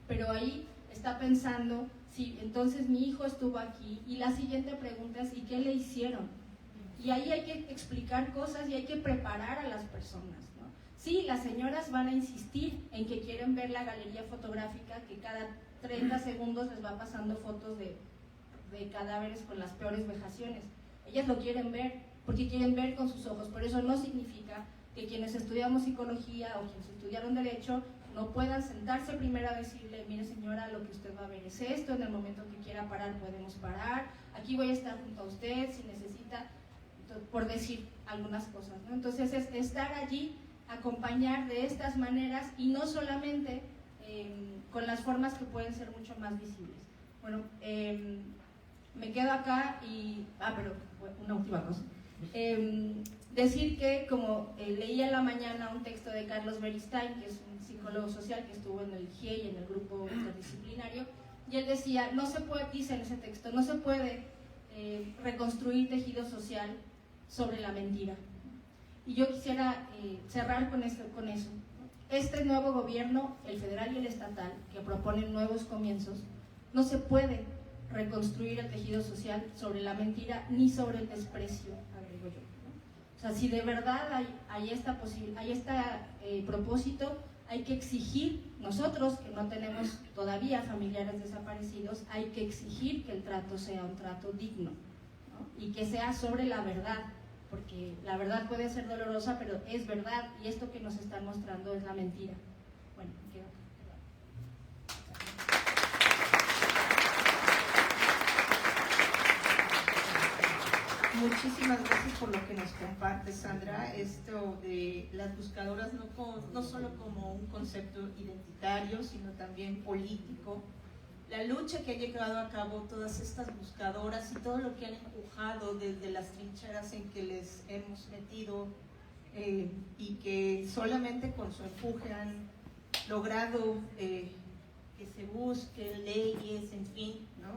pero ahí está pensando, sí, entonces mi hijo estuvo aquí, y la siguiente pregunta es, ¿y qué le hicieron? Y ahí hay que explicar cosas y hay que preparar a las personas, ¿no? Sí, las señoras van a insistir en que quieren ver la galería fotográfica, que cada 30 segundos les va pasando fotos de cadáveres con las peores vejaciones. Ellas lo quieren ver, porque quieren ver con sus ojos, pero eso no significa que quienes estudiamos psicología o quienes estudiaron Derecho no puedan sentarse primero a decirle, mire señora, lo que usted va a ver es esto, en el momento que quiera parar podemos parar, aquí voy a estar junto a usted si necesita, por decir algunas cosas, ¿no? Entonces es estar allí, acompañar de estas maneras, y no solamente con las formas que pueden ser mucho más visibles. Bueno, me quedo acá y... pero una última cosa. Decir que, como leía en la mañana un texto de Carlos Beristain, que es un psicólogo social que estuvo en el GIEI, en el grupo interdisciplinario, y él decía, no se puede, dice en ese texto, no se puede reconstruir tejido social sobre la mentira. Y yo quisiera cerrar con eso. Este nuevo gobierno, el federal y el estatal, que proponen nuevos comienzos, no se puede reconstruir el tejido social sobre la mentira ni sobre el desprecio, agrego yo, ¿no? O sea, si de verdad hay este propósito, hay que exigir, nosotros que no tenemos todavía familiares desaparecidos, hay que exigir que el trato sea un trato digno, ¿no? Y que sea sobre la verdad, porque la verdad puede ser dolorosa, pero es verdad, y esto que nos están mostrando es la mentira. Bueno, me quedo acá. Muchísimas gracias por lo que nos compartes, Sandra. Esto de las buscadoras no solo como un concepto identitario, sino también político. La lucha que ha llevado a cabo todas estas buscadoras y todo lo que han empujado desde las trincheras en que les hemos metido y que solamente con su empuje han logrado que se busque leyes, en fin, ¿no?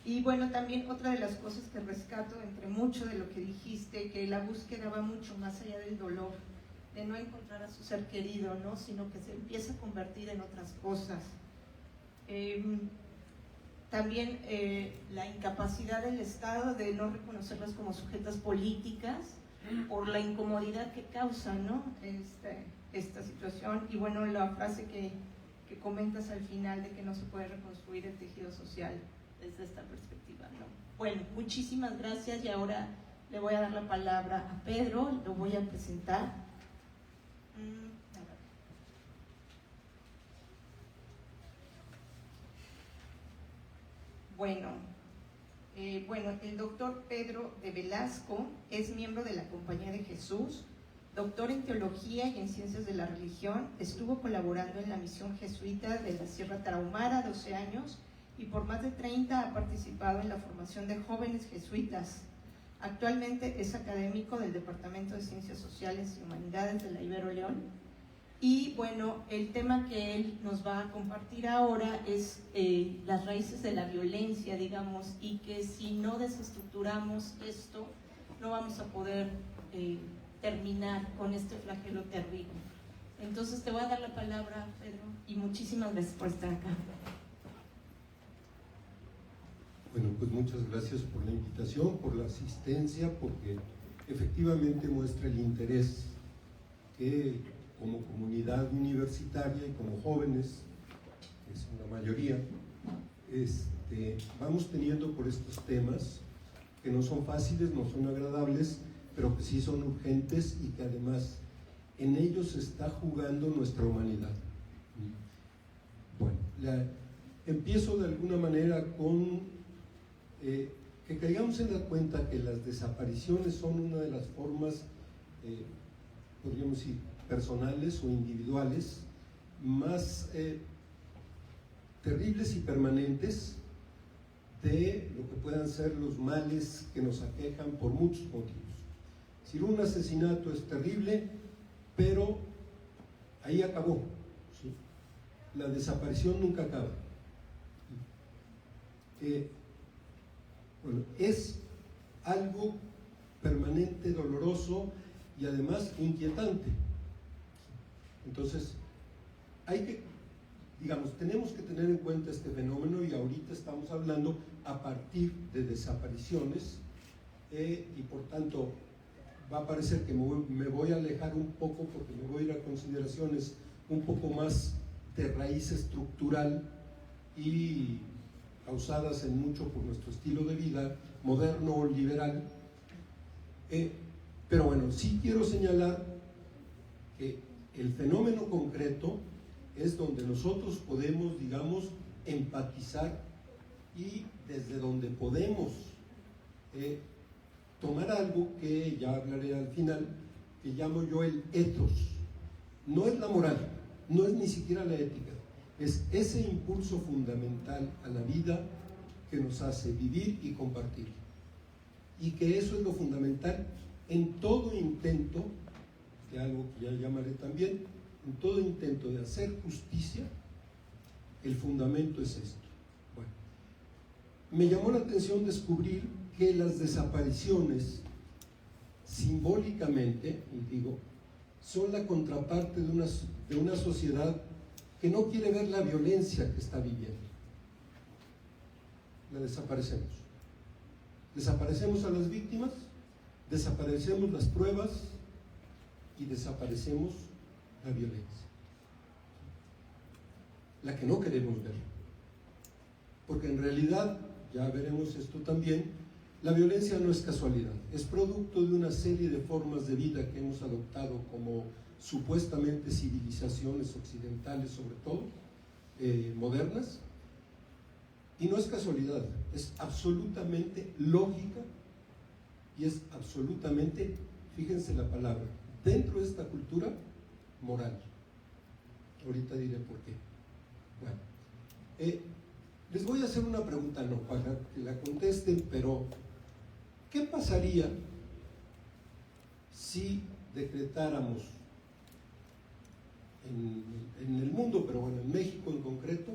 Y bueno, también otra de las cosas que rescato entre mucho de lo que dijiste, que la búsqueda va mucho más allá del dolor, de no encontrar a su ser querido, ¿no? Sino que se empieza a convertir en otras cosas. También la incapacidad del Estado de no reconocerlas como sujetas políticas por la incomodidad que causa, ¿no? Esta situación. Y bueno, la frase que comentas al final de que no se puede reconstruir el tejido social desde esta perspectiva, ¿no? Bueno, muchísimas gracias y ahora le voy a dar la palabra a Pedro, lo voy a presentar. Bueno, el doctor Pedro de Velasco es miembro de la Compañía de Jesús, doctor en Teología y en Ciencias de la Religión, estuvo colaborando en la misión jesuita de la Sierra Tarahumara 12 años y por más de 30 ha participado en la formación de jóvenes jesuitas. Actualmente es académico del Departamento de Ciencias Sociales y Humanidades de la Ibero León. Y bueno, el tema que él nos va a compartir ahora es las raíces de la violencia, digamos, y que si no desestructuramos esto, no vamos a poder terminar con este flagelo terrible. Entonces te voy a dar la palabra, Pedro, y muchísimas gracias por estar acá. Bueno, pues muchas gracias por la invitación, por la asistencia, porque efectivamente muestra el interés que como comunidad universitaria y como jóvenes, que es una mayoría, vamos teniendo por estos temas que no son fáciles, no son agradables, pero que sí son urgentes y que además en ellos se está jugando nuestra humanidad. Bueno, empiezo de alguna manera con que caigamos en la cuenta que las desapariciones son una de las formas, podríamos decir, personales o individuales más terribles y permanentes de lo que puedan ser los males que nos aquejan por muchos motivos. Es decir, un asesinato es terrible, pero ahí acabó, ¿sí? La desaparición nunca acaba. Bueno, es algo permanente, doloroso y además inquietante. Entonces, tenemos que tener en cuenta este fenómeno y ahorita estamos hablando a partir de desapariciones y por tanto va a parecer que me voy a alejar un poco porque me voy a ir a consideraciones un poco más de raíz estructural y causadas en mucho por nuestro estilo de vida moderno o liberal, pero bueno, sí quiero señalar que el fenómeno concreto es donde nosotros podemos, digamos, empatizar y desde donde podemos tomar algo que ya hablaré al final, que llamo yo el ethos. No es la moral, no es ni siquiera la ética, es ese impulso fundamental a la vida que nos hace vivir y compartir. Y que eso es lo fundamental en todo intento, de algo que ya llamaré también, en todo intento de hacer justicia, el fundamento es esto. Bueno, me llamó la atención descubrir que las desapariciones, simbólicamente, y digo, son la contraparte de una sociedad que no quiere ver la violencia que está viviendo. La desaparecemos. Desaparecemos a las víctimas Desaparecemos las pruebas y desaparecemos la violencia, la que no queremos ver, porque en realidad, ya veremos esto también, la violencia no es casualidad, es producto de una serie de formas de vida que hemos adoptado como supuestamente civilizaciones occidentales, sobre todo modernas, y no es casualidad, es absolutamente lógica y es absolutamente, fíjense la palabra, dentro de esta cultura, moral. Ahorita diré por qué. Bueno, les voy a hacer una pregunta, no para que la contesten, pero ¿qué pasaría si decretáramos en el mundo, pero bueno, en México en concreto,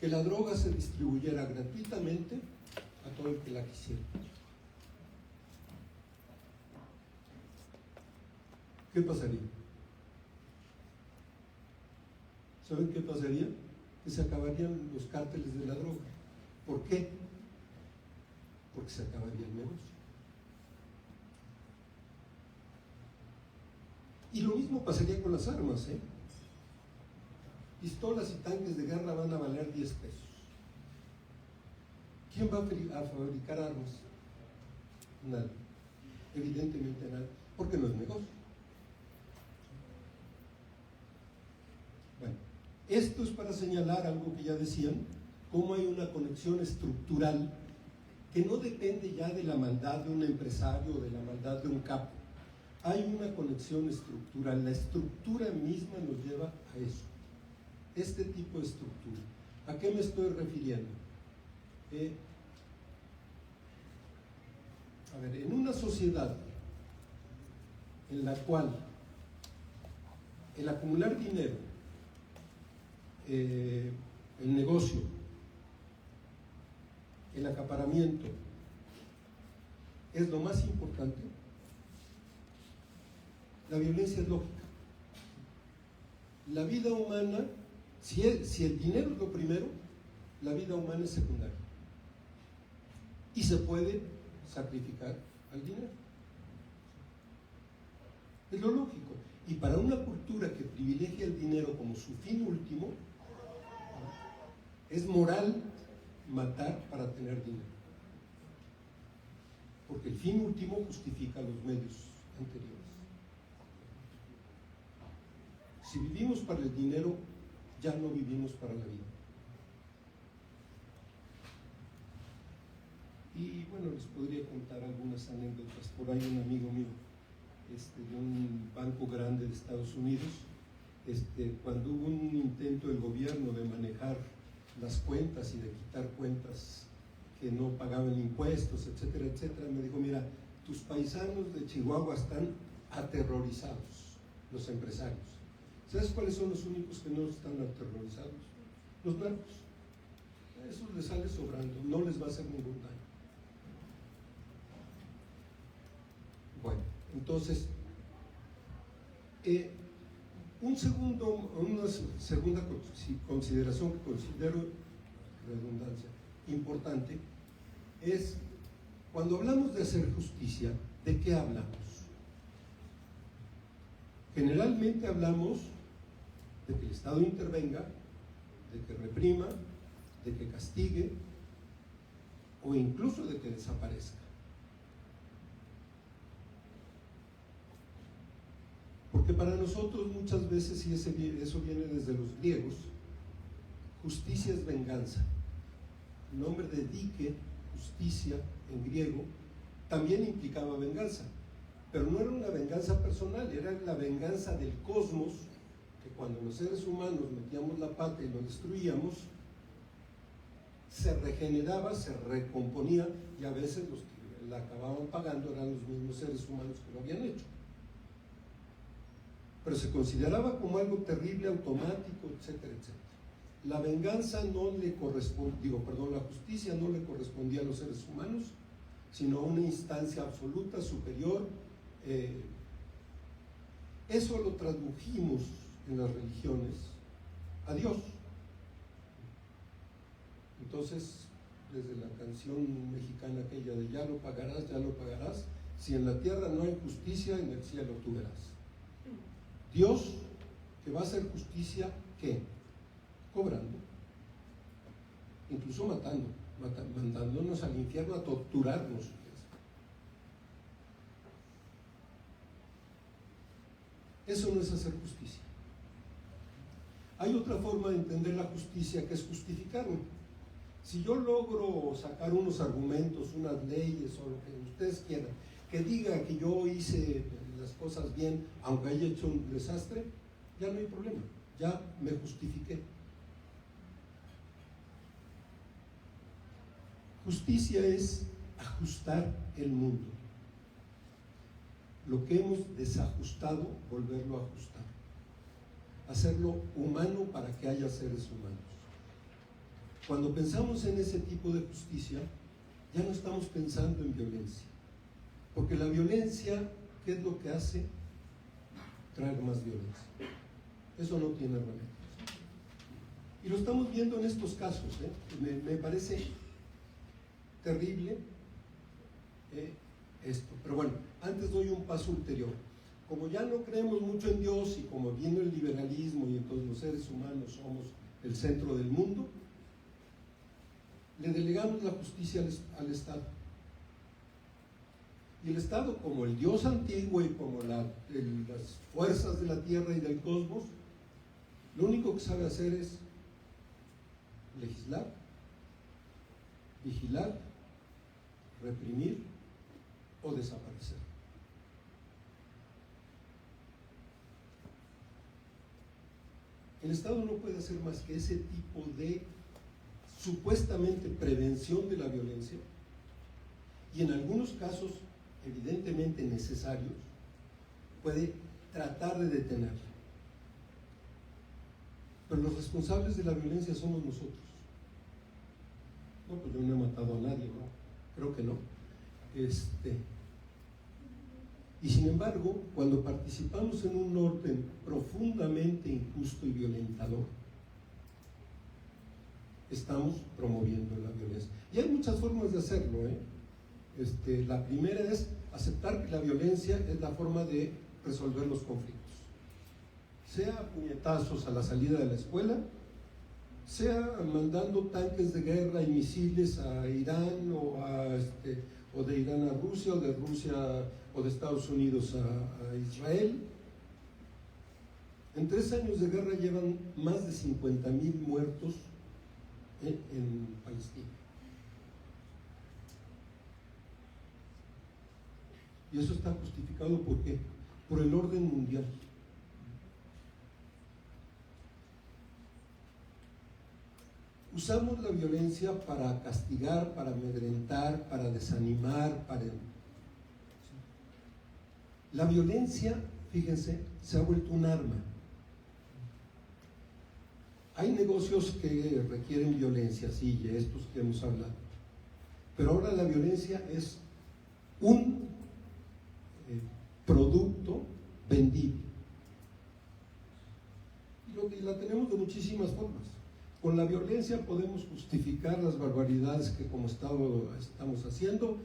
que la droga se distribuyera gratuitamente a todo el que la quisiera? ¿Qué pasaría? ¿Saben qué pasaría? Que se acabarían los cárteles de la droga. ¿Por qué? Porque se acabaría el negocio. Y lo mismo pasaría con las armas, ¿eh? Pistolas y tanques de guerra van a valer 10 pesos. ¿Quién va a fabricar armas? Nadie. Evidentemente nadie, porque no es negocio. Bueno, esto es para señalar algo que ya decían, cómo hay una conexión estructural que no depende ya de la maldad de un empresario o de la maldad de un capo. Hay una conexión estructural, la estructura misma nos lleva a eso, este tipo de estructura. ¿A qué me estoy refiriendo? A ver, en una sociedad en la cual el acumular dinero, el negocio, el acaparamiento es lo más importante, la violencia es lógica. La vida humana, si el dinero es lo primero, la vida humana es secundaria. Y se puede sacrificar al dinero. Es lo lógico. Y para una cultura que privilegia el dinero como su fin último, es moral matar para tener dinero. Porque el fin último justifica los medios anteriores. Si vivimos para el dinero, ya no vivimos para la vida. Y bueno, les podría contar algunas anécdotas. Por ahí un amigo mío de un banco grande de Estados Unidos, cuando hubo un intento del gobierno de manejar las cuentas y de quitar cuentas que no pagaban impuestos, etcétera, etcétera, me dijo: mira, tus paisanos de Chihuahua están aterrorizados, los empresarios. ¿Sabes cuáles son los únicos que no están aterrorizados? Los narcos. A esos les sale sobrando, no les va a hacer ningún daño. Bueno, entonces, una segunda consideración que considero, redundancia, importante, es cuando hablamos de hacer justicia, ¿de qué hablamos? Generalmente hablamos de que el Estado intervenga, de que reprima, de que castigue o incluso de que desaparezca. Porque para nosotros muchas veces, y eso viene desde los griegos, justicia es venganza. El nombre de dike, justicia en griego, también implicaba venganza, pero no era una venganza personal, era la venganza del cosmos, que cuando los seres humanos metíamos la pata y lo destruíamos, se regeneraba, se recomponía, y a veces los que la acababan pagando eran los mismos seres humanos que lo habían hecho. Pero se consideraba como algo terrible, automático, etcétera, etcétera. La venganza no le correspondía, la justicia no le correspondía a los seres humanos, sino a una instancia absoluta, superior. Eso lo tradujimos en las religiones a Dios. Entonces, desde la canción mexicana aquella de ya lo pagarás, Si en la tierra no hay justicia, en el cielo tú verás. Dios, que va a hacer justicia, ¿qué? Cobrando, incluso mandándonos al infierno a torturarnos. Eso no es hacer justicia. Hay otra forma de entender la justicia, que es justificarme. Si yo logro sacar unos argumentos, unas leyes o lo que ustedes quieran, que diga que yo hice las cosas bien, aunque haya hecho un desastre, ya no hay problema, ya me justifiqué. Justicia es ajustar el mundo. Lo que hemos desajustado, volverlo a ajustar. Hacerlo humano para que haya seres humanos. Cuando pensamos en ese tipo de justicia, ya no estamos pensando en violencia. Porque la violencia, ¿qué es lo que hace? Traer más violencia. Eso no tiene remedio. Y lo estamos viendo en estos casos, me parece terrible esto. Pero bueno, antes doy un paso ulterior. Como ya no creemos mucho en Dios y como viene el liberalismo y entonces los seres humanos somos el centro del mundo, le delegamos la justicia al Estado. Y el Estado, como el Dios antiguo y como las fuerzas de la tierra y del cosmos, lo único que sabe hacer es legislar, vigilar, reprimir o desaparecer. El Estado no puede hacer más que ese tipo de supuestamente prevención de la violencia y en algunos casos evidentemente necesarios puede tratar de detenerla. Pero los responsables de la violencia somos nosotros. No, pues yo no he matado a nadie, ¿no? Creo que no. Y sin embargo, cuando participamos en un orden profundamente injusto y violentador, estamos promoviendo la violencia. Y hay muchas formas de hacerlo, La primera es aceptar que la violencia es la forma de resolver los conflictos. Sea puñetazos a la salida de la escuela, sea mandando tanques de guerra y misiles a Irán o de Irán a Rusia, o de Rusia o de Estados Unidos a Israel. En 3 años de guerra llevan más de 50,000 muertos en Palestina. Y eso está justificado ¿por qué? Por el orden mundial. Usamos la violencia para castigar, para amedrentar, para desanimar, La violencia, fíjense, se ha vuelto un arma. Hay negocios que requieren violencia, sí, y estos que hemos hablado. Pero ahora la violencia es un producto vendible. Y la tenemos de muchísimas formas. Con la violencia podemos justificar las barbaridades que como Estado estamos haciendo,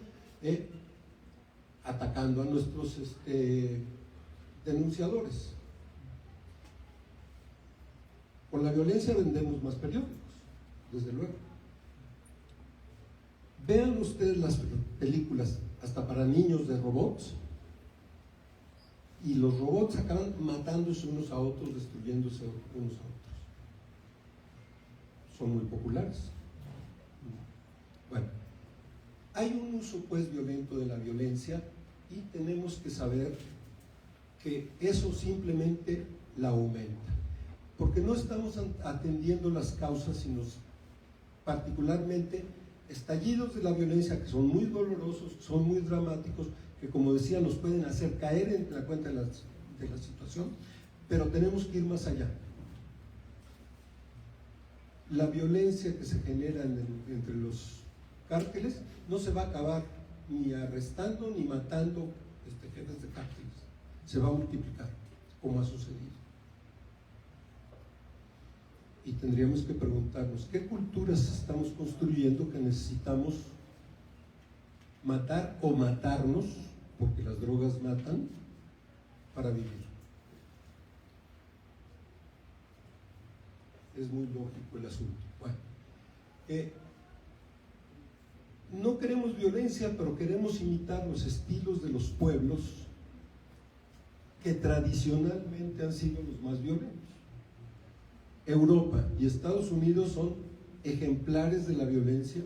atacando a nuestros denunciadores. Con la violencia vendemos más periódicos, desde luego. Vean ustedes las películas, hasta para niños, de robots, y los robots acaban matándose unos a otros, destruyéndose unos a otros. Son muy populares. Bueno, hay un uso pues violento de la violencia y tenemos que saber que eso simplemente la aumenta, porque no estamos atendiendo las causas, sino particularmente estallidos de la violencia que son muy dolorosos, son muy dramáticos, que como decía nos pueden hacer caer en la cuenta de la situación, pero tenemos que ir más allá. La violencia que se genera entre los cárteles no se va a acabar ni arrestando ni matando jefes de cárteles, se va a multiplicar, como ha sucedido. Y tendríamos que preguntarnos, ¿qué culturas estamos construyendo que necesitamos matar o matarnos porque las drogas matan, para vivir. Es muy lógico el asunto. Bueno, no queremos violencia, pero queremos imitar los estilos de los pueblos que tradicionalmente han sido los más violentos. Europa y Estados Unidos son ejemplares de la violencia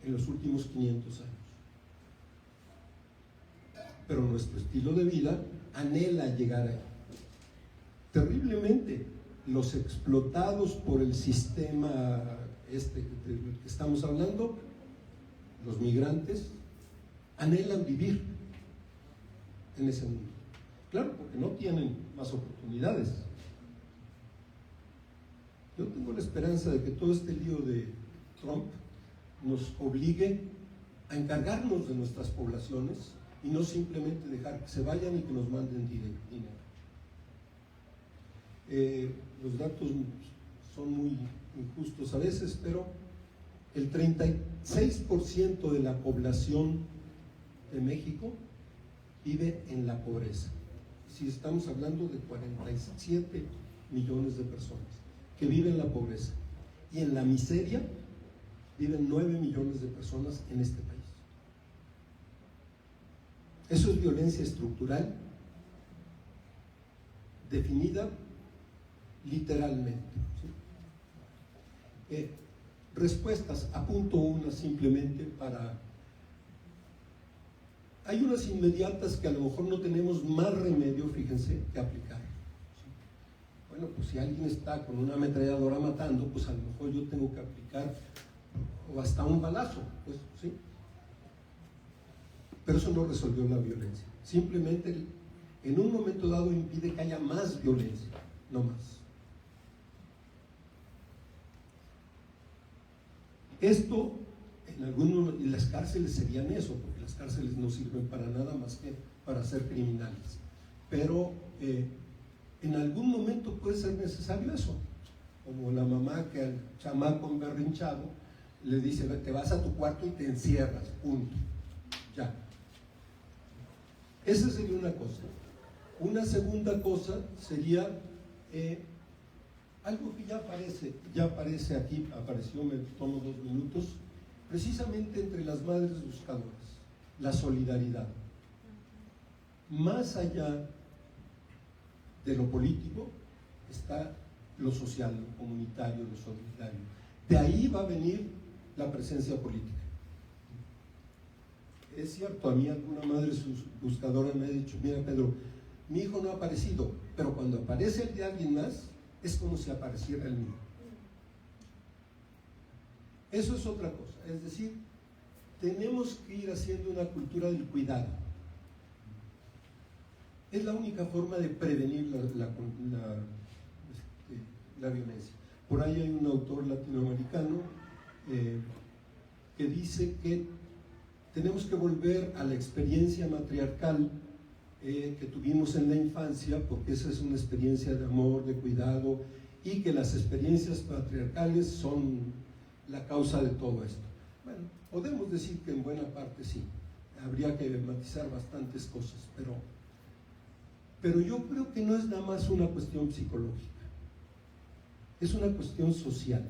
en los últimos 500 años. Pero nuestro estilo de vida anhela llegar ahí. Terriblemente, los explotados por el sistema del que estamos hablando, los migrantes, anhelan vivir en ese mundo. Claro, porque no tienen más oportunidades. Yo tengo la esperanza de que todo este lío de Trump nos obligue a encargarnos de nuestras poblaciones y no simplemente dejar que se vayan y que nos manden dinero. Los datos son muy injustos a veces, pero el 36% de la población de México vive en la pobreza. Si estamos hablando de 47 millones de personas que viven en la pobreza, y en la miseria viven 9 millones de personas en este país. Eso es violencia estructural definida literalmente. ¿Sí? Respuestas, apunto una simplemente para... Hay unas inmediatas que a lo mejor no tenemos más remedio, fíjense, que aplicar. ¿Sí? Bueno, pues si alguien está con una ametralladora matando, pues a lo mejor yo tengo que aplicar o hasta un balazo, pues, ¿sí? Pero eso no resolvió la violencia. Simplemente en un momento dado impide que haya más violencia, no más. Esto, en las cárceles serían eso, porque las cárceles no sirven para nada más que para ser criminales. Pero en algún momento puede ser necesario eso, como la mamá que al chamaco emberrinchado le dice: te vas a tu cuarto y te encierras, punto, ya. Esa sería una cosa. Una segunda cosa sería algo que ya aparece aquí, apareció, me tomo 2 minutos, precisamente entre las madres buscadoras, la solidaridad. Más allá de lo político está lo social, lo comunitario, lo solidario. De ahí va a venir la presencia política. Es cierto, a mí alguna madre buscadora me ha dicho: mira, Pedro, mi hijo no ha aparecido, pero cuando aparece el de alguien más, es como si apareciera el mío. Eso es otra cosa, es decir, tenemos que ir haciendo una cultura del cuidado. Es la única forma de prevenir la violencia. Por ahí hay un autor latinoamericano que dice que tenemos que volver a la experiencia matriarcal que tuvimos en la infancia, porque esa es una experiencia de amor, de cuidado, y que las experiencias patriarcales son la causa de todo esto. Bueno, podemos decir que en buena parte sí, habría que matizar bastantes cosas, pero yo creo que no es nada más una cuestión psicológica, es una cuestión social.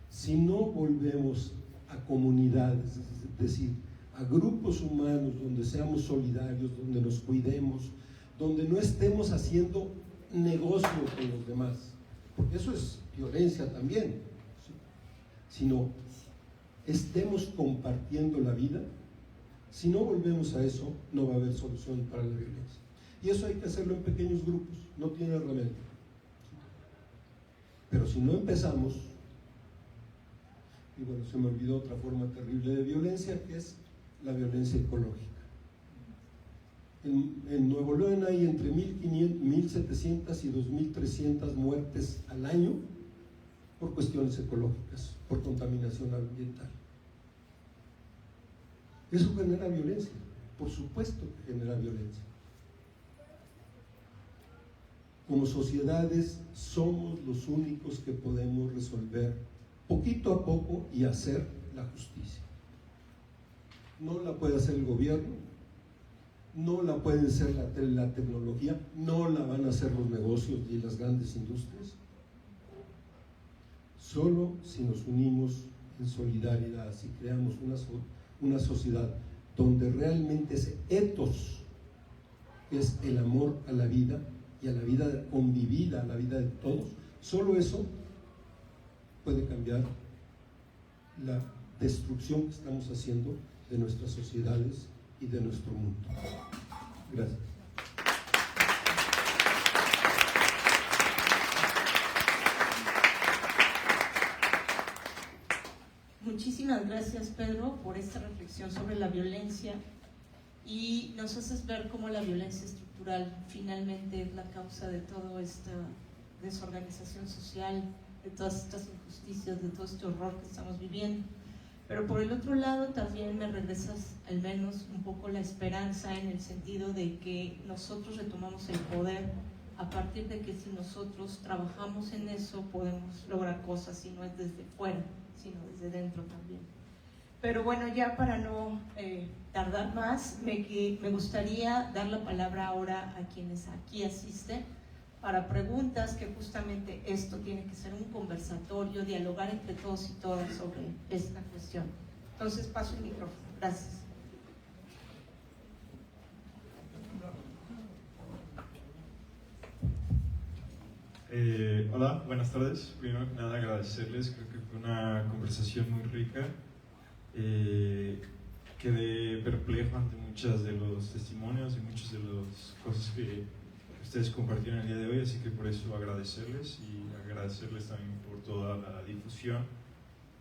Si no volvemos a comunidades, es decir, a grupos humanos donde seamos solidarios, donde nos cuidemos, donde no estemos haciendo negocio con los demás, porque eso es violencia también, ¿sí? Sino estemos compartiendo la vida. Si no volvemos a eso, no va a haber solución para la violencia. Y eso hay que hacerlo en pequeños grupos, no tiene remedio. Pero si no empezamos, y bueno, se me olvidó otra forma terrible de violencia, que es la violencia ecológica. En Nuevo León hay entre 1.700 y 2.300 muertes al año por cuestiones ecológicas, por contaminación ambiental. Eso genera violencia, por supuesto que genera violencia. Como sociedades somos los únicos que podemos resolver poquito a poco y hacer la justicia. No la puede hacer el gobierno, no la pueden ser la tecnología, no la van a hacer los negocios y las grandes industrias. Solo si nos unimos en solidaridad, si creamos una sociedad donde realmente ese ethos es el amor a la vida y a la vida convivida, a la vida de todos, solo eso puede cambiar la destrucción que estamos haciendo de nuestras sociedades y de nuestro mundo. Gracias. Muchísimas gracias, Pedro, por esta reflexión sobre la violencia, y nos haces ver cómo la violencia estructural finalmente es la causa de toda esta desorganización social, de todas estas injusticias, de todo este horror que estamos viviendo. Pero por el otro lado también me regresas al menos un poco la esperanza, en el sentido de que nosotros retomamos el poder a partir de que si nosotros trabajamos en eso podemos lograr cosas, y no es desde fuera, sino desde dentro también. Pero bueno, ya para no tardar más, me gustaría dar la palabra ahora a quienes aquí asisten para preguntas, que justamente esto tiene que ser un conversatorio, dialogar entre todos y todas sobre esta cuestión. Entonces paso el micrófono. Gracias. Hola, buenas tardes. Primero que nada agradecerles, creo que fue una conversación muy rica. Quedé perplejo ante muchos de los testimonios y muchas de las cosas que ustedes compartieron el día de hoy, así que por eso agradecerles, y agradecerles también por toda la difusión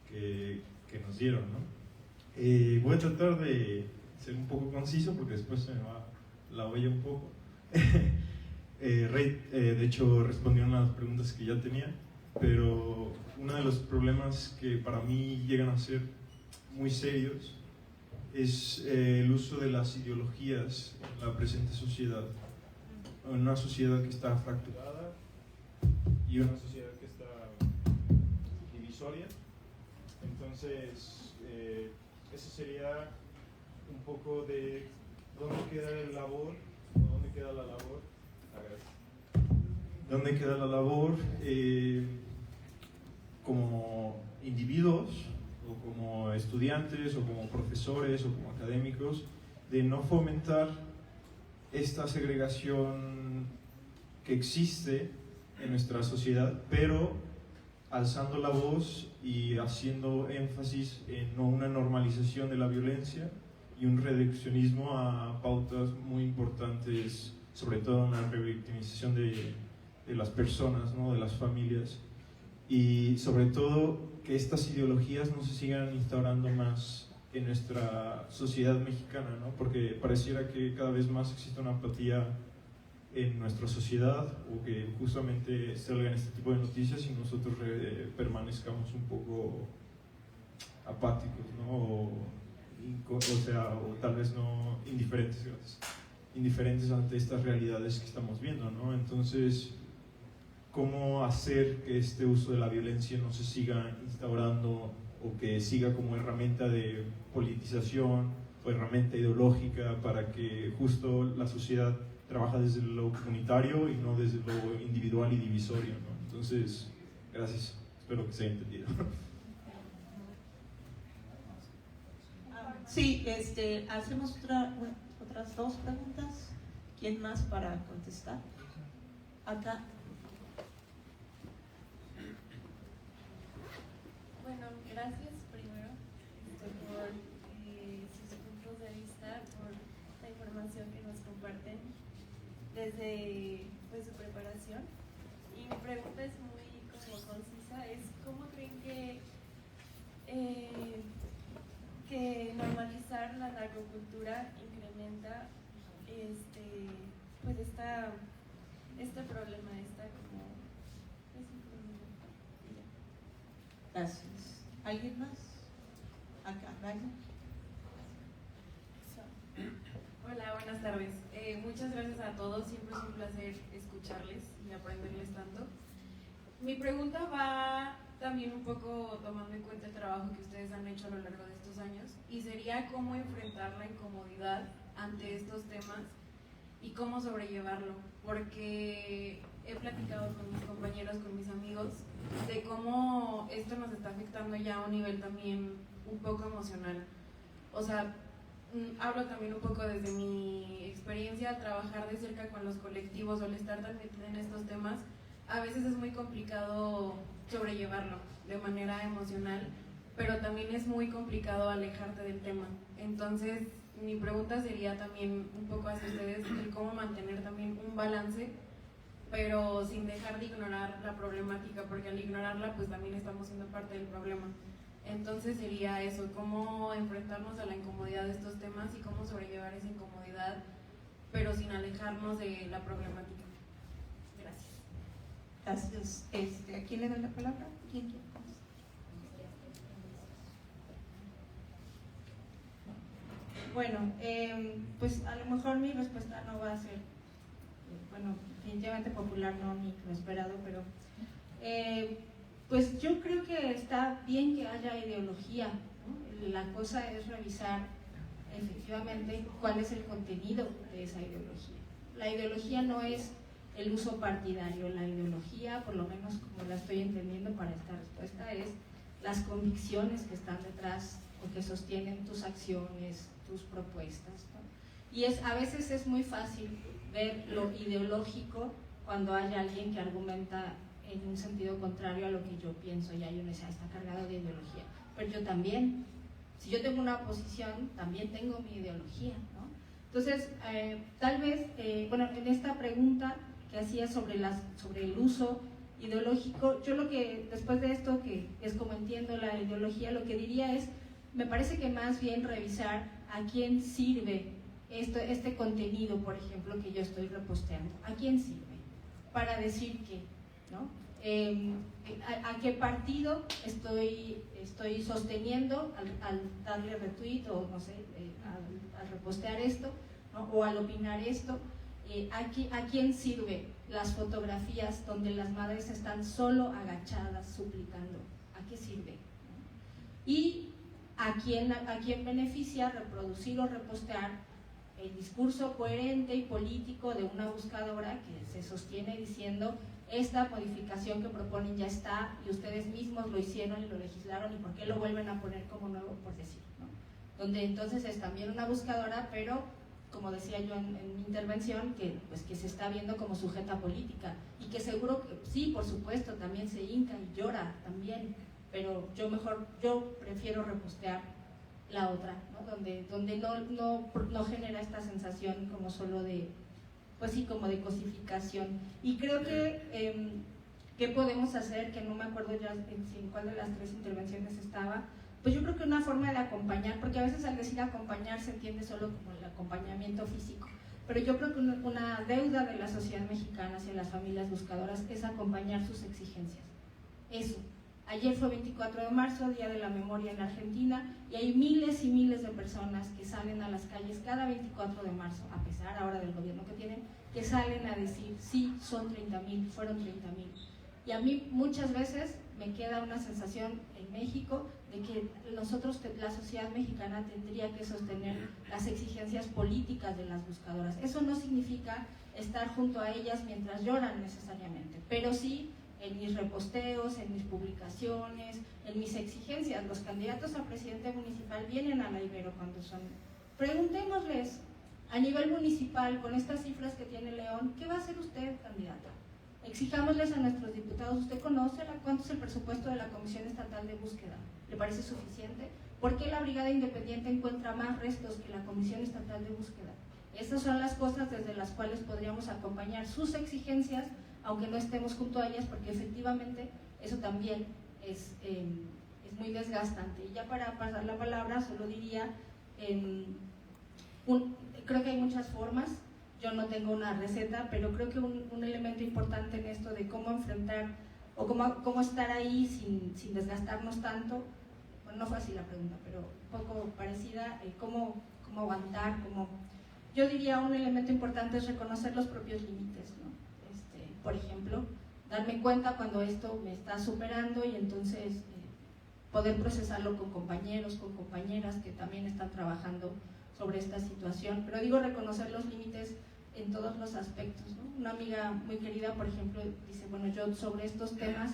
que nos dieron, ¿no? Voy a tratar de ser un poco conciso porque después se me va la olla un poco. Rey, de hecho, respondió a las preguntas que ya tenía, pero uno de los problemas que para mí llegan a ser muy serios es el uso de las ideologías en la presente sociedad. Una sociedad que está fracturada y una sociedad que está divisoria. Entonces, eso sería un poco de dónde queda el labor, o dónde queda la labor. ¿Dónde queda la labor como individuos, o como estudiantes, o como profesores, o como académicos, de no fomentar esta segregación que existe en nuestra sociedad, pero alzando la voz y haciendo énfasis en no una normalización de la violencia y un reduccionismo a pautas muy importantes, sobre todo una revictimización de las personas, ¿no? De las familias, y sobre todo que estas ideologías no se sigan instaurando más en nuestra sociedad mexicana, ¿no? Porque pareciera que cada vez más existe una apatía en nuestra sociedad, o que justamente salgan este tipo de noticias y nosotros permanezcamos un poco apáticos, ¿no? O tal vez no indiferentes, gracias, indiferentes ante estas realidades que estamos viendo, ¿no? Entonces, ¿cómo hacer que este uso de la violencia no se siga instaurando, o que siga como herramienta de politización o herramienta ideológica, para que justo la sociedad trabaja desde lo comunitario y no desde lo individual y divisorio, ¿no? Entonces, gracias, espero que se haya entendido. Sí, hacemos otras dos preguntas. ¿Quién más para contestar? Acá. Bueno, gracias primero por sus puntos de vista, por la información que nos comparten desde pues, su preparación. Y mi pregunta es muy como concisa, es ¿cómo creen que normalizar la narcocultura incrementa pues este problema, Gracias. ¿Alguien más? Acá, Ryan. Hola, buenas tardes. Muchas gracias a todos, siempre es un placer escucharles y aprenderles tanto. Mi pregunta va también un poco tomando en cuenta el trabajo que ustedes han hecho a lo largo de estos años, y sería cómo enfrentar la incomodidad ante estos temas y cómo sobrellevarlo, porque he platicado con mis compañeros, con mis amigos, de cómo esto nos está afectando ya a un nivel también un poco emocional. O sea, hablo también un poco desde mi experiencia al trabajar de cerca con los colectivos o al estar tan metida en estos temas, a veces es muy complicado sobrellevarlo de manera emocional, pero también es muy complicado alejarte del tema. Entonces, mi pregunta sería también un poco hacia ustedes, el cómo mantener también un balance, pero sin dejar de ignorar la problemática, porque al ignorarla pues también estamos siendo parte del problema. Entonces sería eso, cómo enfrentarnos a la incomodidad de estos temas y cómo sobrellevar esa incomodidad, pero sin alejarnos de la problemática. Gracias. Gracias. ¿A quién le doy la palabra? ¿Quién quiere? Bueno, pues a lo mejor mi respuesta no va a ser, bueno, definitivamente popular, no ni lo esperado, pero pues yo creo que está bien que haya ideología, ¿no? La cosa es revisar efectivamente cuál es el contenido de esa ideología. La ideología no es el uso partidario, la ideología, por lo menos como la estoy entendiendo para esta respuesta, es las convicciones que están detrás o que sostienen tus acciones, tus propuestas, ¿no? Y a veces es muy fácil ver lo ideológico cuando hay alguien que argumenta en un sentido contrario a lo que yo pienso y hay uno dice, está cargado de ideología. Pero yo también, si yo tengo una posición, también tengo mi ideología, ¿no? Entonces, tal vez, bueno, en esta pregunta que hacía sobre el uso ideológico, yo lo que, después de esto, que es como entiendo la ideología, lo que diría es, me parece que más bien revisar a quién sirve este contenido, por ejemplo, que yo estoy reposteando. ¿A quién sirve? Para decir qué, ¿no? ¿A qué partido estoy sosteniendo al darle retweet o no sé, al repostear esto, ¿no? O al opinar esto? ¿A quién sirve las fotografías donde las madres están solo agachadas suplicando? ¿A qué sirve? Y ¿a quién beneficia reproducir o repostear el discurso coherente y político de una buscadora que se sostiene diciendo esta modificación que proponen ya está y ustedes mismos lo hicieron y lo legislaron y por qué lo vuelven a poner como nuevo, por decir, ¿no? Donde entonces es también una buscadora, pero como decía yo en mi intervención, que se está viendo como sujeta política y que seguro que sí, por supuesto, también se hinca y llora también, pero yo prefiero repostear la otra, ¿no? Donde no genera esta sensación como solo de, pues sí, como de cosificación. Y creo que, ¿qué podemos hacer? Que no me acuerdo ya en cuál de las tres intervenciones estaba, pues yo creo que una forma de acompañar, porque a veces al decir acompañar se entiende solo como el acompañamiento físico, pero yo creo que una deuda de la sociedad mexicana hacia las familias buscadoras es acompañar sus exigencias. Eso. Ayer fue 24 de marzo, Día de la Memoria en Argentina, y hay miles y miles de personas que salen a las calles cada 24 de marzo, a pesar ahora del gobierno que tienen, que salen a decir, sí, son 30,000, fueron 30,000. Y a mí muchas veces me queda una sensación en México de que nosotros, la sociedad mexicana, tendría que sostener las exigencias políticas de las buscadoras. Eso no significa estar junto a ellas mientras lloran necesariamente, pero sí en mis reposteos, en mis publicaciones, en mis exigencias. Los candidatos a presidente municipal vienen a la Ibero cuando son. Preguntémosles a nivel municipal, con estas cifras que tiene León, ¿qué va a hacer usted, candidata? Exijámosles a nuestros diputados, ¿usted conoce cuánto es el presupuesto de la Comisión Estatal de Búsqueda? ¿Le parece suficiente? ¿Por qué la Brigada Independiente encuentra más restos que la Comisión Estatal de Búsqueda? Estas son las cosas desde las cuales podríamos acompañar sus exigencias, aunque no estemos junto a ellas, porque efectivamente eso también es muy desgastante. Y ya para pasar la palabra, solo diría, creo que hay muchas formas, yo no tengo una receta, pero creo que un elemento importante en esto de cómo enfrentar o cómo estar ahí sin desgastarnos tanto, bueno, no fue así la pregunta, pero un poco parecida, cómo aguantar, yo diría un elemento importante es reconocer los propios límites, ¿no? Por ejemplo, darme cuenta cuando esto me está superando y entonces poder procesarlo con compañeros, con compañeras que también están trabajando sobre esta situación. Pero digo reconocer los límites en todos los aspectos, ¿no? Una amiga muy querida, por ejemplo, dice, bueno, yo sobre estos temas,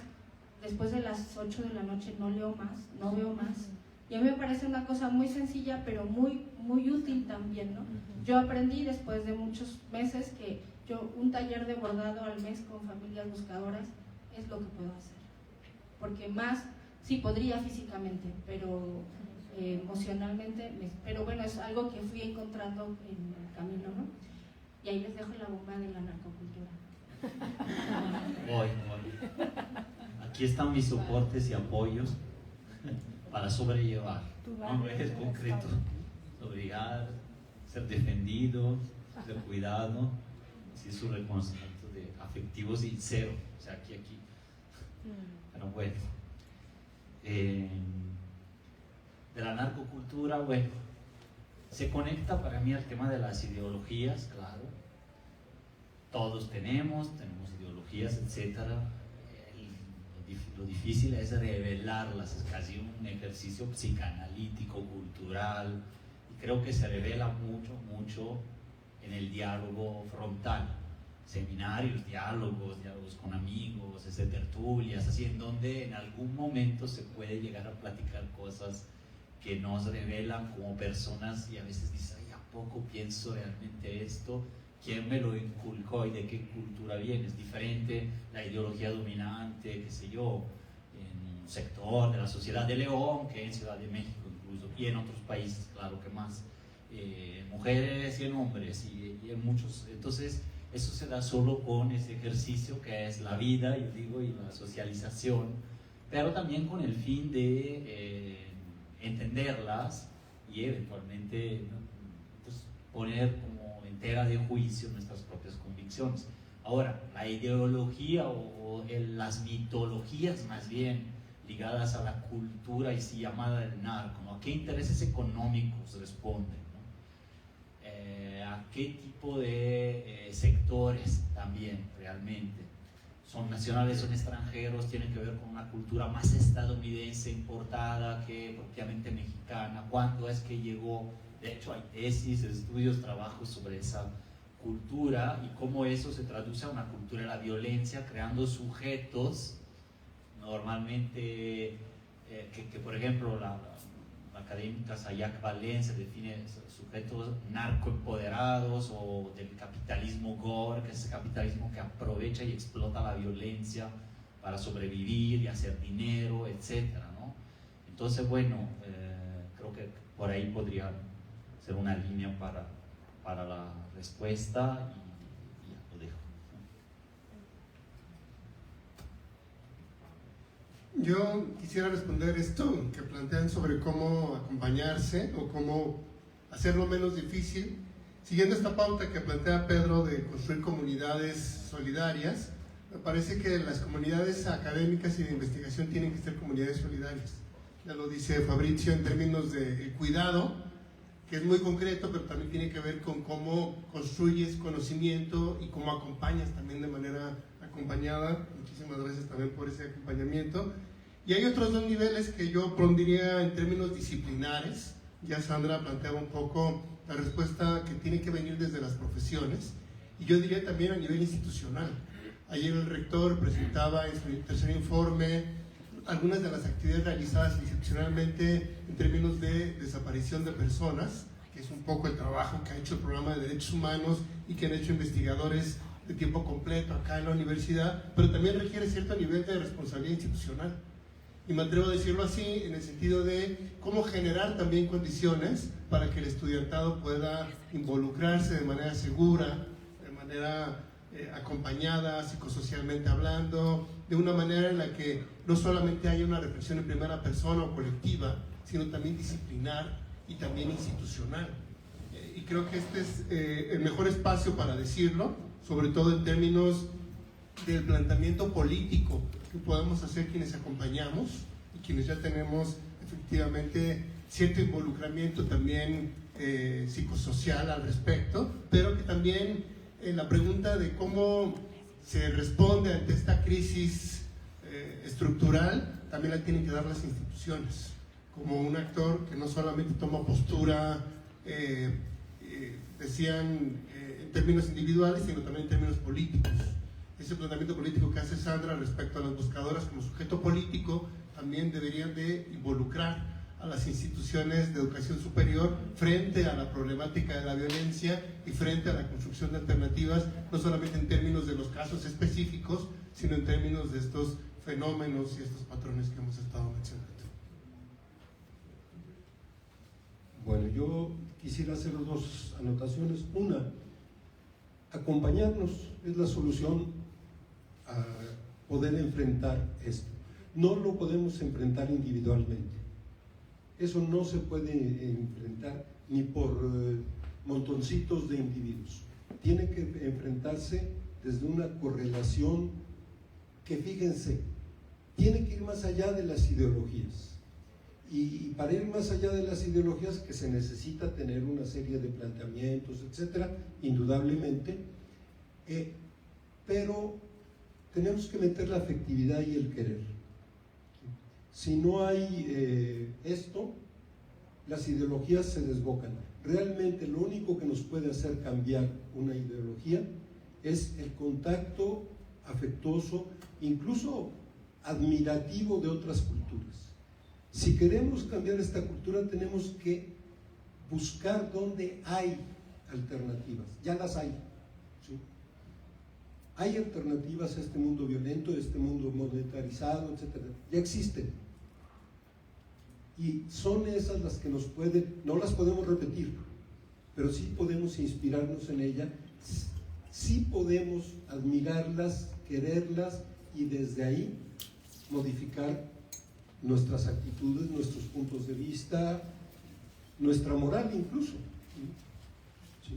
después de las 8 de la noche no leo más, no veo más. Y a mí me parece una cosa muy sencilla, pero muy, muy útil también, ¿no? Yo aprendí después de muchos meses que un taller de bordado al mes con familias buscadoras es lo que puedo hacer. Porque más, sí podría físicamente, pero emocionalmente, pero bueno, es algo que fui encontrando en el camino, ¿no? Y ahí les dejo la bomba de la narcocultura. Voy. Aquí están mis soportes y apoyos para sobrellevar. No es concreto. Sobrellevar, ser defendido, ser cuidado, sí, su reconocimiento de afectivo sincero. O sea, aquí. Pero bueno. De la narcocultura, bueno, se conecta para mí al tema de las ideologías, claro. Todos tenemos ideologías, etcétera. Lo difícil es revelarlas, es casi un ejercicio psicoanalítico, cultural, y creo que se revela mucho en el diálogo frontal, seminarios, diálogos con amigos, tertulias, así, en donde en algún momento se puede llegar a platicar cosas que nos revelan como personas, y a veces dices, ay, ¿a poco pienso realmente esto? ¿Quién me lo inculcó y de qué cultura viene? Es diferente la ideología dominante, qué sé yo, en un sector de la sociedad de León que en Ciudad de México incluso, y en otros países, claro que más, mujeres y en hombres, y en muchos. Entonces, eso se da solo con ese ejercicio que es la vida, yo digo, y la socialización, pero también con el fin de entenderlas y eventualmente, ¿no?, pues, poner como entera de juicio nuestras propias convicciones. Ahora, la ideología o las mitologías más bien ligadas a la cultura y sí llamada del narco, ¿no? ¿A qué intereses económicos responden, ¿no? ¿A qué tipo de sectores también realmente? ¿Son nacionales, son extranjeros? ¿Tienen que ver con una cultura más estadounidense importada que propiamente mexicana? ¿Cuándo es que llegó? De hecho, hay tesis, estudios, trabajos sobre esa cultura y cómo eso se traduce a una cultura de la violencia, creando sujetos, normalmente, que por ejemplo, la académica Sayak Valencia define sujetos narcoempoderados o del capitalismo gore, que es ese capitalismo que aprovecha y explota la violencia para sobrevivir y hacer dinero, etcétera, ¿no? Entonces, bueno, creo que por ahí podría ser una línea para la respuesta y ya lo dejo. Yo quisiera responder esto que plantean sobre cómo acompañarse o cómo hacerlo menos difícil, siguiendo esta pauta que plantea Pedro de construir comunidades solidarias. Me parece que las comunidades académicas y de investigación tienen que ser comunidades solidarias. Ya lo dice Fabrizio en términos de cuidado, que es muy concreto, pero también tiene que ver con cómo construyes conocimiento y cómo acompañas también de manera acompañada. Muchísimas gracias también por ese acompañamiento. Y hay otros dos niveles que yo pondría en términos disciplinares. Ya Sandra planteaba un poco la respuesta que tiene que venir desde las profesiones, y yo diría también a nivel institucional. Ayer el rector presentaba en su tercer informe algunas de las actividades realizadas institucionalmente en términos de desaparición de personas, que es un poco el trabajo que ha hecho el programa de derechos humanos y que han hecho investigadores de tiempo completo acá en la universidad, pero también requiere cierto nivel de responsabilidad institucional. Y me atrevo a decirlo así, en el sentido de cómo generar también condiciones para que el estudiantado pueda involucrarse de manera segura, de manera acompañada, psicosocialmente hablando, de una manera en la que no solamente haya una reflexión en primera persona o colectiva, sino también disciplinar y también institucional. Y creo que este es el mejor espacio para decirlo, sobre todo en términos del planteamiento político que podemos hacer quienes acompañamos y quienes ya tenemos efectivamente cierto involucramiento también psicosocial al respecto, pero que también la pregunta de cómo se responde ante esta crisis estructural también la tienen que dar las instituciones, como un actor que no solamente toma postura decían en términos individuales, sino también en términos políticos. Ese planteamiento político que hace Sandra respecto a las buscadoras como sujeto político también deberían de involucrar a las instituciones de educación superior frente a la problemática de la violencia y frente a la construcción de alternativas, no solamente en términos de los casos específicos, sino en términos de estos fenómenos y estos patrones que hemos estado mencionando. Bueno, yo quisiera hacer dos anotaciones. Una, acompañarnos es la solución a poder enfrentar esto. No lo podemos enfrentar individualmente. Eso no se puede enfrentar ni por montoncitos de individuos. Tiene que enfrentarse desde una correlación que, fíjense, tiene que ir más allá de las ideologías. Y para ir más allá de las ideologías, que se necesita tener una serie de planteamientos, etcétera, indudablemente, pero tenemos que meter la afectividad y el querer. Si no hay esto, las ideologías se desbocan. Realmente lo único que nos puede hacer cambiar una ideología es el contacto afectuoso, incluso admirativo, de otras culturas. Si queremos cambiar esta cultura, tenemos que buscar dónde hay alternativas. Ya las hay, ¿sí? Hay alternativas a este mundo violento, a este mundo monetarizado, etcétera. Ya existen. Y son esas las que nos pueden, no las podemos repetir, pero sí podemos inspirarnos en ellas, sí podemos admirarlas, quererlas y desde ahí modificar nuestras actitudes, nuestros puntos de vista, nuestra moral incluso. Sí.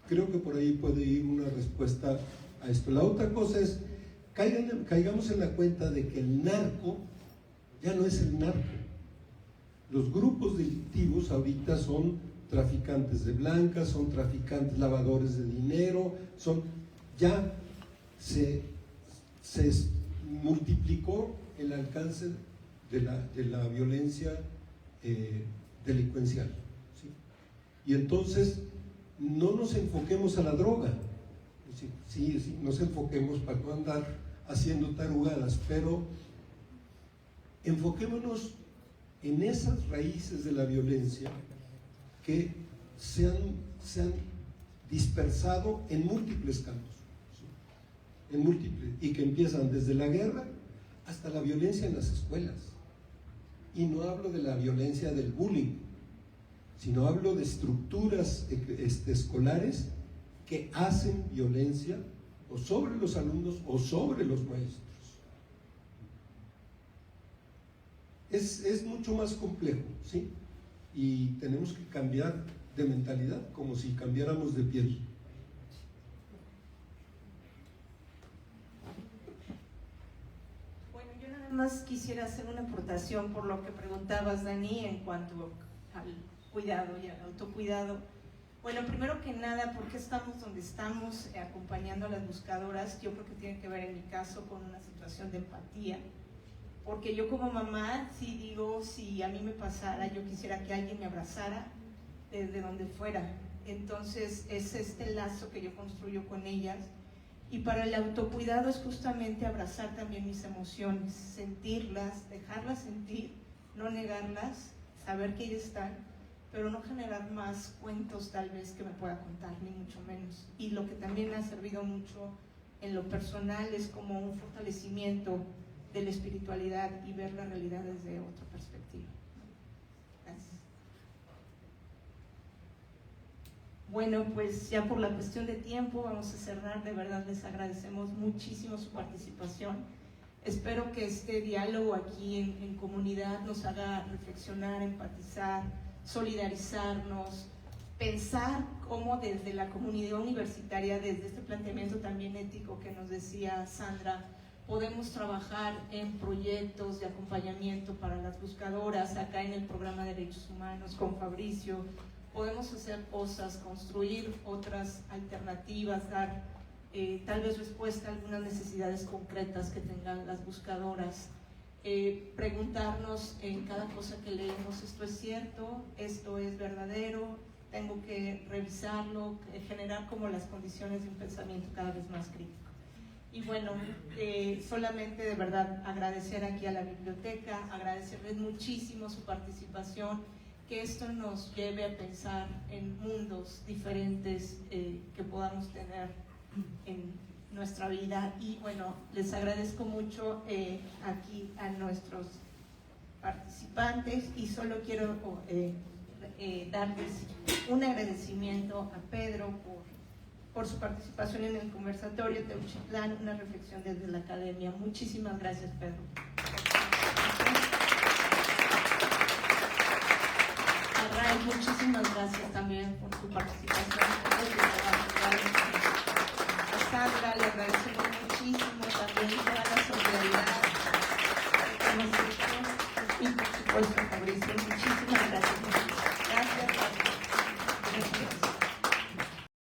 Creo que por ahí puede ir una respuesta a esto. La otra cosa es, caigamos en la cuenta de que el narco ya no es el narco. Los grupos delictivos ahorita son traficantes de blancas, son traficantes, lavadores de dinero, ya se multiplicó el alcance de la violencia delincuencial, ¿sí? Y entonces no nos enfoquemos a la droga, sí, nos enfoquemos para no andar haciendo tarugadas, pero enfoquémonos en esas raíces de la violencia que se han dispersado en múltiples campos, ¿sí? En múltiples, y que empiezan desde la guerra hasta la violencia en las escuelas. Y no hablo de la violencia del bullying, sino hablo de estructuras escolares que hacen violencia o sobre los alumnos o sobre los maestros. Es mucho más complejo, ¿sí? Y tenemos que cambiar de mentalidad, como si cambiáramos de piel. Bueno, yo nada más quisiera hacer una aportación por lo que preguntabas, Dani, en cuanto al cuidado y al autocuidado. Bueno, primero que nada, ¿por qué estamos donde estamos acompañando a las buscadoras? Yo creo que tiene que ver en mi caso con una situación de empatía. Porque yo como mamá, sí digo, si a mí me pasara, yo quisiera que alguien me abrazara desde donde fuera. Entonces es este lazo que yo construyo con ellas. Y para el autocuidado es justamente abrazar también mis emociones, sentirlas, dejarlas sentir, no negarlas, saber que ellas están, pero no generar más cuentos tal vez que me pueda contar, ni mucho menos. Y lo que también me ha servido mucho en lo personal es como un fortalecimiento de la espiritualidad y ver la realidad desde otra perspectiva. Gracias. Bueno, pues ya por la cuestión de tiempo vamos a cerrar. De verdad les agradecemos muchísimo su participación. Espero que este diálogo aquí en comunidad nos haga reflexionar, empatizar, solidarizarnos, pensar cómo desde la comunidad universitaria, desde este planteamiento también ético que nos decía Sandra, podemos trabajar en proyectos de acompañamiento para las buscadoras, acá en el programa de Derechos Humanos con Fabricio. Podemos hacer cosas, construir otras alternativas, dar tal vez respuesta a algunas necesidades concretas que tengan las buscadoras. Preguntarnos en cada cosa que leemos, ¿esto es cierto? ¿Esto es verdadero? tengo que revisarlo, generar como las condiciones de un pensamiento cada vez más crítico. Y bueno, solamente de verdad agradecer aquí a la biblioteca, agradecerles muchísimo su participación, que esto nos lleve a pensar en mundos diferentes que podamos tener en nuestra vida. Y bueno, les agradezco mucho aquí a nuestros participantes y solo quiero darles un agradecimiento a Pedro por su participación en el conversatorio Teuchitlán, una reflexión desde la academia. Muchísimas gracias, Pedro. A Ray, muchísimas gracias también por su participación. A Sandra le agradecemos muchísimo también toda la solidaridad que nos dio, y por supuesto a Fabricio, muchísimas gracias.